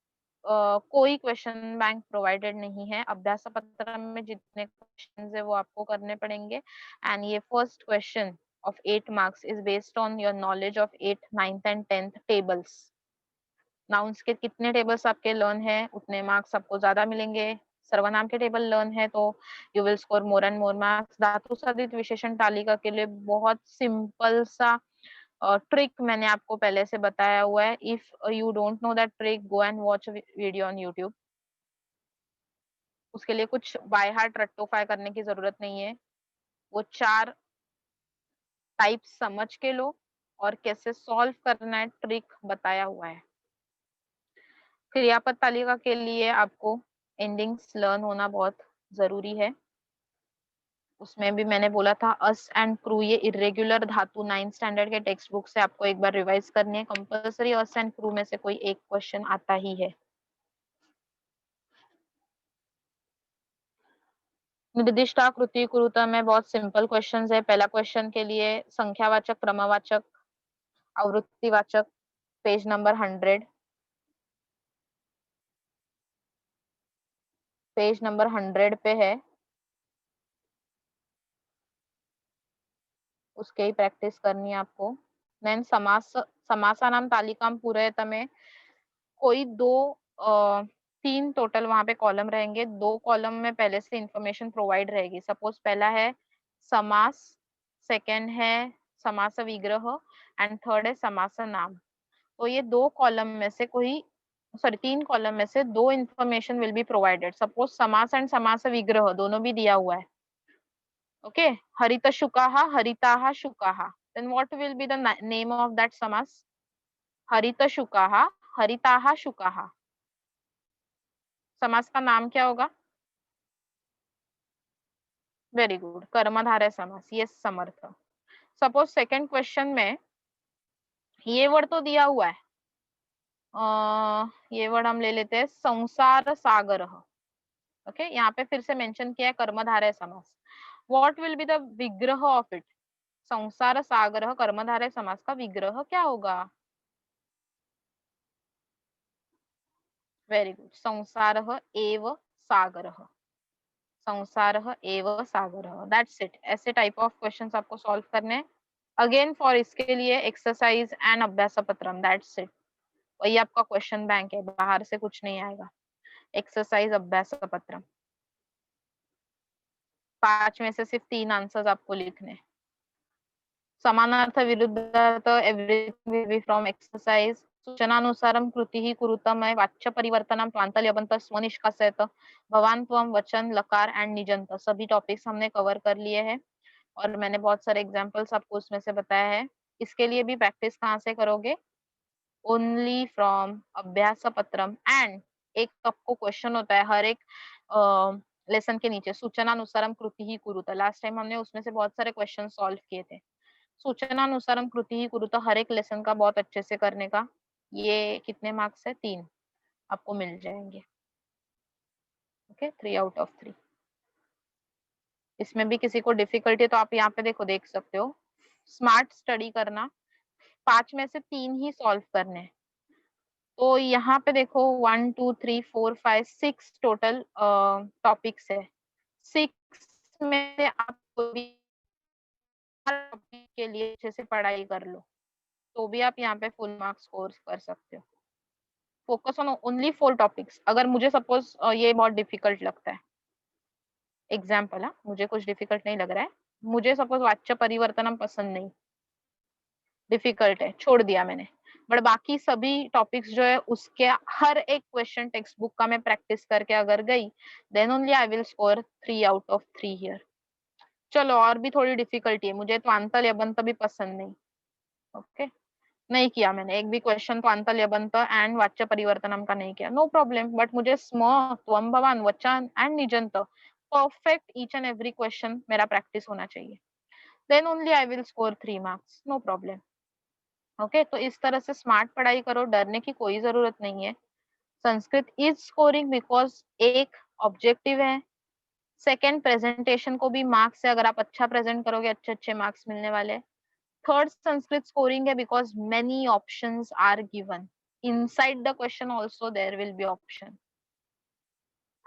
A: कोई क्वेश्चन बैंक प्रोवाइडेड नहीं है। अभ्यास पत्र में जितने क्वेश्चन है वो आपको करने पड़ेंगे। एंड ये first question of 8 marks is based on your knowledge of 8th, 9th and 10th tables। Nouns के कितने टेबल्स आपके लर्न है उतने मार्क्स आपको ज्यादा मिलेंगे। सर्वनाम के टेबल लर्न है तो you will score more and more marks. धातु साधित विशेषण तालिका के लिए बहुत सिंपल सा ट्रिक मैंने आपको पहले से बताया हुआ है। If you don't know that trick, go and watch video on YouTube. उसके लिए कुछ बाय हार्ट रट्टोफाई करने की जरूरत नहीं है। वो 4 टाइप समझ के लो और कैसे सॉल्व करना है ट्रिक बताया हुआ है। क्रियापद तालिका के लिए आपको एंडिंग्स लर्न होना बहुत जरूरी है। उसमें भी मैंने बोला था अस एंड क्रू, ये इरेग्युलर धातु 9th स्टैंडर्ड के टेक्स्ट बुक से आपको एक बार रिवाइज करनी है कंपल्सरी। अस एंड क्रू में से कोई एक क्वेश्चन आता ही है। निर्दिष्टाकृति कुरुता में बहुत सिंपल क्वेश्चंस है। पहला क्वेश्चन के लिए संख्यावाचक, क्रमवाचक, आवृत्तिवाचक, पेज नंबर 100, पेज नंबर 100 पे है, उसके ही प्रैक्टिस करनी है आपको। देन समास, समासानाम तालिकाम पूरयत में कोई 3 टोटल वहां पे कॉलम रहेंगे। 2 कॉलम में पहले से इंफॉर्मेशन प्रोवाइड रहेगी। सपोज पहला है समास, सेकंड है समास विग्रह एंड थर्ड है समास नाम। तो ये 2 कॉलम में से कोई, सॉरी 3 कॉलम में से 2 information will be provided. Suppose समास एंड समास विग्रह दोनों भी दिया हुआ है। ओके, हरित शुकाहा, हरिताहा शुकाहा, then what will be the name of that समास? हरित शुकाहा, हरिताहा शुकाहा। समास का नाम क्या होगा? वेरी गुड, कर्मधारय समास, यस समर्थ। सपोज सेकंड क्वेश्चन में ये वर्ड तो दिया हुआ है, ये वर्ड हम ले लेते हैं संसार सागर। ओके, यहाँ पे फिर से मेंशन किया है कर्मधारय समास। व्हाट विल बी द विग्रह ऑफ इट? संसार सागर कर्मधारय समास का विग्रह क्या होगा? वेरी गुड, संसार एव सागर, संसार एव सागर, दैट्स इट। ऐसे टाइप ऑफ क्वेश्चंस आपको सॉल्व करने हैं। अगेन फॉर इसके लिए एक्सरसाइज एंड अभ्यास पत्रम, दैट्स इट। वही आपका क्वेश्चन बैंक है, बाहर से कुछ नहीं आएगा। एक्सरसाइज अभ्यास पत्रम, 5 में से सिर्फ 3 आंसर्स आपको लिखने। समानार्थ, विरुद्धार्थ, everything will be from exercise. सूचनानुसारम कृति कुरुतम है, वाच्य परिवर्तनम, प्रांत ल्यबंत, स्वनिष्कासयत, भवान, त्वम, वचन, लकार एंड निजंत, सभी टॉपिक्स हमने कवर कर लिए हैं और मैंने बहुत सारे एग्जांपल्स आपको उसमें से बताया है। इसके लिए भी प्रैक्टिस कहाँ से करोगे? ओनली फ्रॉम अभ्यास पत्रम। एंड एक आपको क्वेश्चन होता है हर एक लेसन के नीचे, सूचनानुसारम कृति ही कुरुत। लास्ट टाइम हमने उसमें से बहुत सारे क्वेश्चन सॉल्व किए थे। सूचनानुसारम कृति ही कुरुत हर एक लेसन का बहुत अच्छे से करने का। ये कितने मार्क्स है? 3 आपको मिल जाएंगे। Okay, 3 out of 3। इसमें भी किसी को डिफिकल्टी है तो आप यहाँ पे देखो, देख सकते हो। स्मार्ट स्टडी करना, 5 में से 3 ही सॉल्व करने हैं। तो यहाँ पे देखो 1 2 3 4 5 6 टोटल टॉपिक्स है। 6 में से आप कोई भी टॉपिक के लिए अच्छे से पढ़ाई कर लो तो भी आप यहाँ पे फुल मार्क्स स्कोर कर सकते हो। Focus on only 4 topics. अगर मुझे सपोज ये बहुत डिफिकल्ट लगता है, एग्जाम्पल है, मुझे कुछ डिफिकल्ट नहीं लग रहा है, मुझे सपोज वाच्य परिवर्तनम पसंद नहीं, डिफिकल्ट है, छोड़ दिया मैंने, बट बाकी सभी टॉपिक्स जो है उसके हर एक क्वेश्चन टेक्स्ट बुक का मैं प्रैक्टिस करके अगर गई, then only I will score 3 out of 3 here. चलो और भी थोड़ी डिफिकल्टी है, मुझे तो अंतल यबंत भी पसंद नहीं, ओके नहीं किया मैंने, एक भी क्वेश्चन तो अंतल यबंत एंड वाच्य परिवर्तनम का नहीं किया, नो प्रॉब्लम, बट मुझे स्म, त्वम, भवान, वचन एंड निजंत perfect each and every question मेरा प्रैक्टिस होना चाहिए, then only I will score 3 marks, no problem. Okay तो इस तरह से स्मार्ट पढ़ाई करो, डरने की कोई जरूरत नहीं है। संस्कृत इज स्कोरिंग बिकॉज एक ऑब्जेक्टिव है, सेकंड प्रेजेंटेशन को भी मार्क्स से, अगर आप अच्छा प्रेजेंट करोगे अच्छे अच्छे मार्क्स मिलने वाले। थर्ड संस्कृत स्कोरिंग है because many options are given, inside the question also there will be option.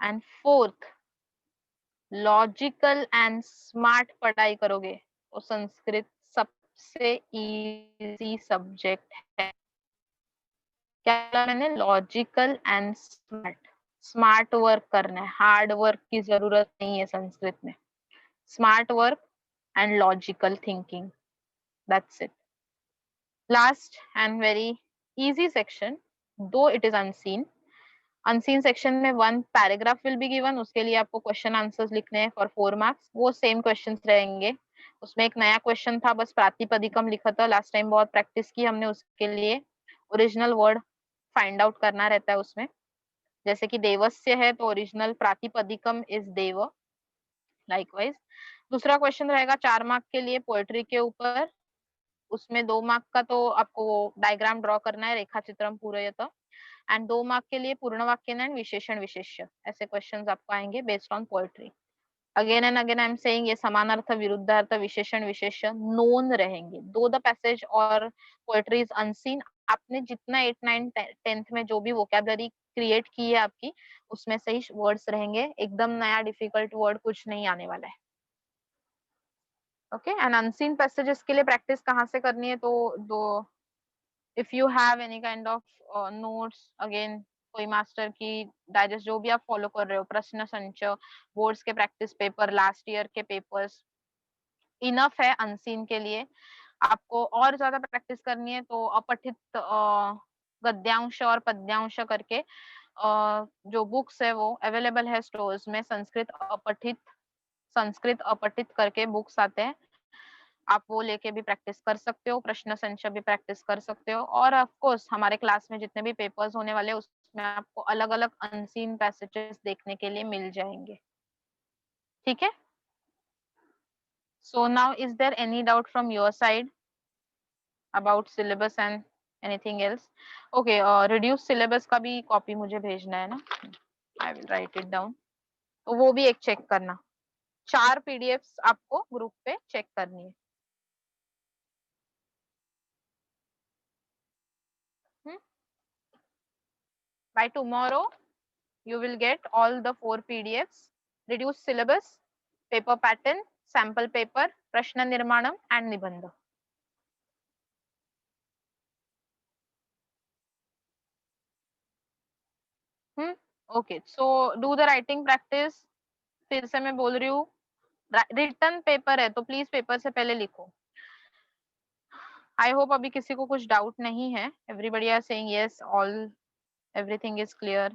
A: And fourth, logical and smart पढ़ाई करोगे तो संस्कृत सबसे इजी सब्जेक्ट है। क्या बोला मैंने? Logical and smart. Smart work करना है, हार्ड वर्क की जरूरत नहीं है संस्कृत में, smart work and logical thinking, that's it. Last and very easy section, though it is unseen, unseen section में 1 पैराग्राफ विल बी गिवन, उसके लिए आपको क्वेश्चन आंसर्स लिखने हैं फॉर 4 मार्क्स, वो सेम क्वेश्चंस रहेंगे। उसमें एक नया क्वेश्चन था, बस प्रातिपदिकम लिखा था, लास्ट टाइम बहुत प्रैक्टिस की हमने उसके लिए, ओरिजिनल वर्ड फाइंड आउट करना रहता है उसमें, जैसे कि देवस्य है तो ओरिजिनल प्रातिपदिकम इज देव, लाइकवाइज। दूसरा क्वेश्चन रहेगा 4 मार्क के लिए पोएट्री के ऊपर, उसमें 2 मार्क का तो आपको डायग्राम ड्रॉ करना है, रेखा चित्रम पूरयत, एंड 2 मार्क के लिए पूर्ण वाक्य एंड विशेषण विशेष्य, ऐसे क्वेश्चंस आपको आएंगे based on poetry. Again and again I am saying, ये समानार्थ, विरुद्धार्थ, विशेषण विशेष्य नोन रहेंगे, दो द पैसेज और पोएट्री इज अनसीन। आपने जितना 8 9 10th में जो भी वोकैबुलरी क्रिएट की है आपकी, उसमें से ही वर्ड्स रहेंगे, एकदम नया डिफिकल्ट वर्ड कुछ नहीं आने वाला है। ओके एंड अनसीन पैसेजेस के लिए प्रैक्टिस कहाँ से करनी है, तो दो, if you have any kind of notes, again कोई मास्टर की डाइजेस्ट जो भी आप फॉलो कर रहे हो, प्रश्न संच, बोर्ड्स के प्रैक्टिस पेपर, लास्ट ईयर के पेपर्स, इनफ है अनसीन के लिए। आपको और ज्यादा प्रैक्टिस करनी है तो अपठित गद्यांश और पद्यांश करके जो बुक्स है वो अवेलेबल है स्टोर्स में, संस्कृत अपठित करके बुक्स आते हैं, आप वो लेके भी प्रैक्टिस कर सकते हो, प्रश्न संचय भी प्रैक्टिस कर सकते हो, और ऑफ कोर्स हमारे क्लास में जितने भी पेपर्स होने वाले हैं उसमें आपको अलग अलग अनसीन पैसेजेस देखने के लिए मिल जाएंगे, ठीक है। So now is there any doubt from your side about syllabus and anything else? Okay, reduce syllabus का भी कॉपी मुझे भेजना है ना, I will write it down, तो वो भी एक चेक करना, 4 पीडीएफ्स आपको ग्रुप पे चेक करनी है। By tomorrow you will get all the 4 PDFs, reduced syllabus, paper pattern, sample paper, prashna nirmanam and nibandha. Okay, so do the writing practice, फिर से मैं बोल रही हूँ, रिटर्न पेपर है तो प्लीज पेपर से पहले लिखो। आई होप अभी किसी को कुछ डाउट नहीं है, everybody are saying yes, all everything is clear.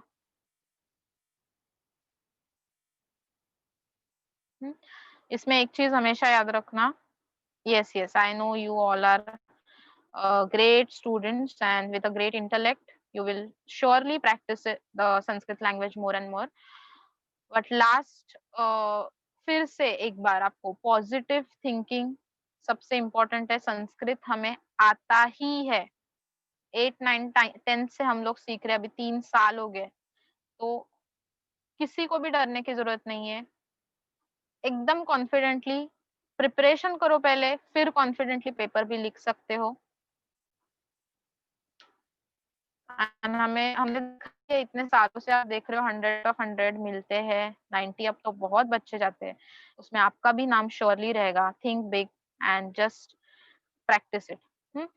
A: इसमें एक चीज हमेशा याद रखना, yes yes I know you all are great students and with a great intellect, you will surely practice the Sanskrit language more and more, but last फिर से एक बार आपको पॉजिटिव थिंकिंग सबसे इम्पोर्टेंट है, संस्कृत हमें आता ही है, 8 9 10th से हम लोग सीख रहे हैं, अभी 3 साल हो गए, तो किसी को भी डरने की जरूरत नहीं है, एकदम कॉन्फिडेंटली प्रिपरेशन करो पहले, फिर कॉन्फिडेंटली पेपर भी लिख सकते हो। हमें हमने इतने सालों से, आप देख रहे हो 100 ऑफ 100 मिलते हैं, 90 अब तो बहुत बच्चे जाते हैं, उसमें आपका भी नाम श्योरली रहेगा। Think big and just practice it.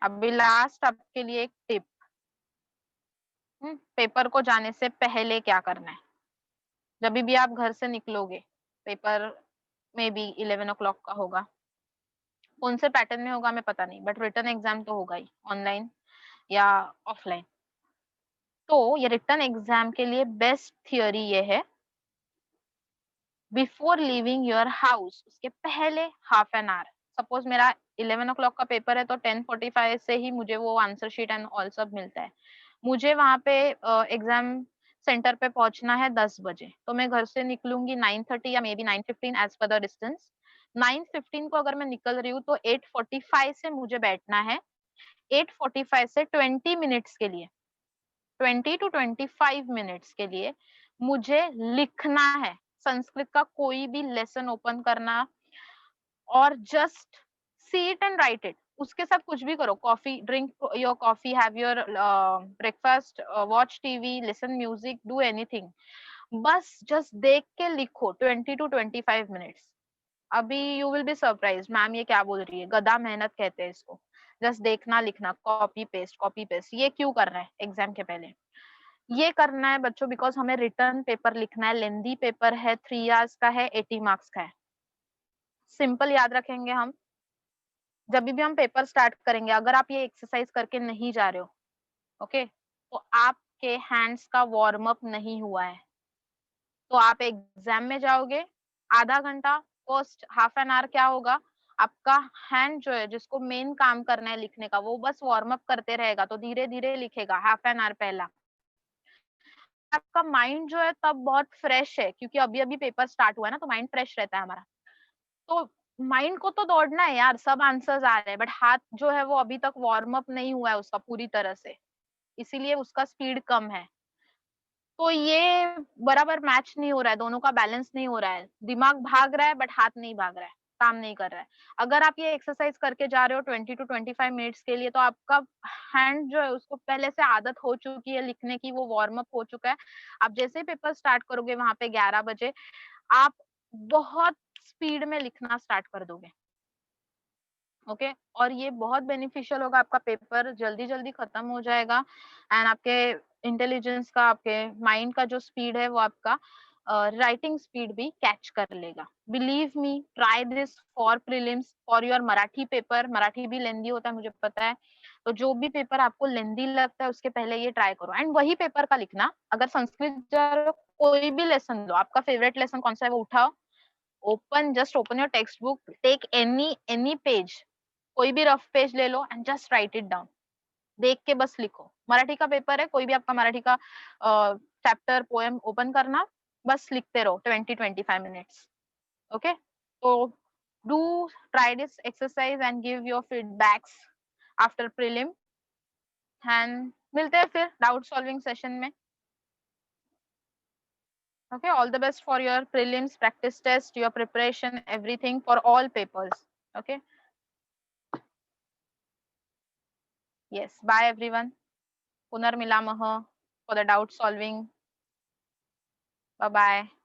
A: अभी लास्ट आपके लिए एक टिप, पेपर को जाने से पहले क्या करना है? जब भी आप घर से निकलोगे, पेपर में भी 11 o'clock का होगा, कौन से पैटर्न में होगा हमें पता नहीं, बट रिटन एग्जाम तो होगा ही, ऑनलाइन या ऑफलाइन। तो ये रिटन एग्जाम के लिए बेस्ट थियोरी ये है, बिफोर लिविंग योर हाउस, उसके पहले हाफ एन आवर, सपोज मेरा 11 o'clock का पेपर है तो 10:45 से ही मुझे वो आंसर शीट एंड ऑल सब मिलता है। मुझे वहां पे एग्जाम सेंटर पे पहुंचना है 10 बजे, तो मैं घर से निकलूंगी 9:30 या maybe 9:15 as per the distance. 9:15 को अगर मैं निकल रही हूँ तो 8:45 से मुझे बैठना है। 8:45 से 20 मिनट्स के लिए, 20 to 25 मिनट्स के लिए मुझे लिखना है। संस्कृत का कोई भी लेसन ओपन करना और just see it and right it. उसके साथ कुछ भी करो, coffee, drink your coffee, have your breakfast, watch TV, listen music, do anything, बस जस्ट देख के लिखो 20 to 25 मिनट्स। अभी you will be surprise, ma'am ये क्या बोल रही है, गधा मेहनत कहते हैं इसको। जस्ट देखना, लिखना, कॉपी पेस्ट कॉपी पेस्ट। ये क्यों कर रहे हैं एग्जाम के पहले? ये करना है बच्चों बिकॉज हमें रिटर्न पेपर लिखना है, लेंदी पेपर है, 3 hours का है, 80 मार्क्स का है। सिंपल याद रखेंगे हम, जब भी हम पेपर स्टार्ट करेंगे, अगर आप ये एक्सरसाइज करके नहीं जा रहे हो, ओके, तो आपके हैंड्स का वार्म अप नहीं हुआ है, तो आप एग्जाम में जाओगे, आधा घंटा, फर्स्ट हाफ एन आवर क्या होगा, आपका हैंड जो है, जिसको मेन काम करना है लिखने का, वो बस वार्म अप करते रहेगा, तो धीरे धीरे लिखेगा हाफ एन आवर पहला। आपका माइंड जो है तब बहुत फ्रेश है, क्योंकि अभी अभी पेपर स्टार्ट हुआ है ना, तो माइंड फ्रेश रहता है हमारा। तो माइंड को तो दौड़ना है यार, सब आंसर्स आ रहे हैं, बट हाथ जो है वो अभी तक वार्म अप नहीं हुआ है उसका पूरी तरह से, इसीलिए उसका स्पीड कम है। तो ये बराबर मैच नहीं हो रहा है, दोनों का बैलेंस नहीं हो रहा है, दिमाग भाग रहा है बट हाथ नहीं भाग रहा है, काम नहीं कर रहा है। अगर आप ये एक्सरसाइज करके जा रहे हो 20 to 25 मिनट्स के लिए, तो आपका हैंड जो है उसको पहले से आदत हो चुकी है लिखने की, वो वार्म अप हो चुका है। आप जैसे ही पेपर स्टार्ट करोगे वहां पे 11 बजे, आप बहुत स्पीड में लिखना स्टार्ट कर दोगे। ओके, और ये बहुत बेनिफिशियल होगा, आपका पेपर जल्दी जल्दी खत्म हो जाएगा एंड आपके इंटेलिजेंस का, आपके माइंड का जो स्पीड है वो आपका राइटिंग स्पीड भी कैच कर लेगा। Believe me, try this for prelims, for your Marathi paper. Marathi भी लेंदी होता है मुझे पता है, तो जो भी पेपर आपको लेंदी लगता है उसके पहले ये ट्राई करो, एंड वही पेपर का लिखना। अगर संस्कृत जा रहे हो, कोई भी लेसन लो, आपका फेवरेट लेसन कौन सा है वो उठाओ, just open your text book, take any page, कोई भी रफ पेज ले लो and just write it down. देख के बस लिखो। मराठी का पेपर है, कोई भी आपका मराठी का चैप्टर, पोएम ओपन करना, बस लिखते रहो 20-25 मिनट्स। ओके, तो do try this exercise and give your feedbacks after prelim, and मिलते हैं फिर डाउट सॉल्विंग सेशन में। Okay, all the best for your prelims, practice test, your preparation, everything for all papers. Okay, yes, bye everyone. Punarmilamah for the doubt solving. Bye bye.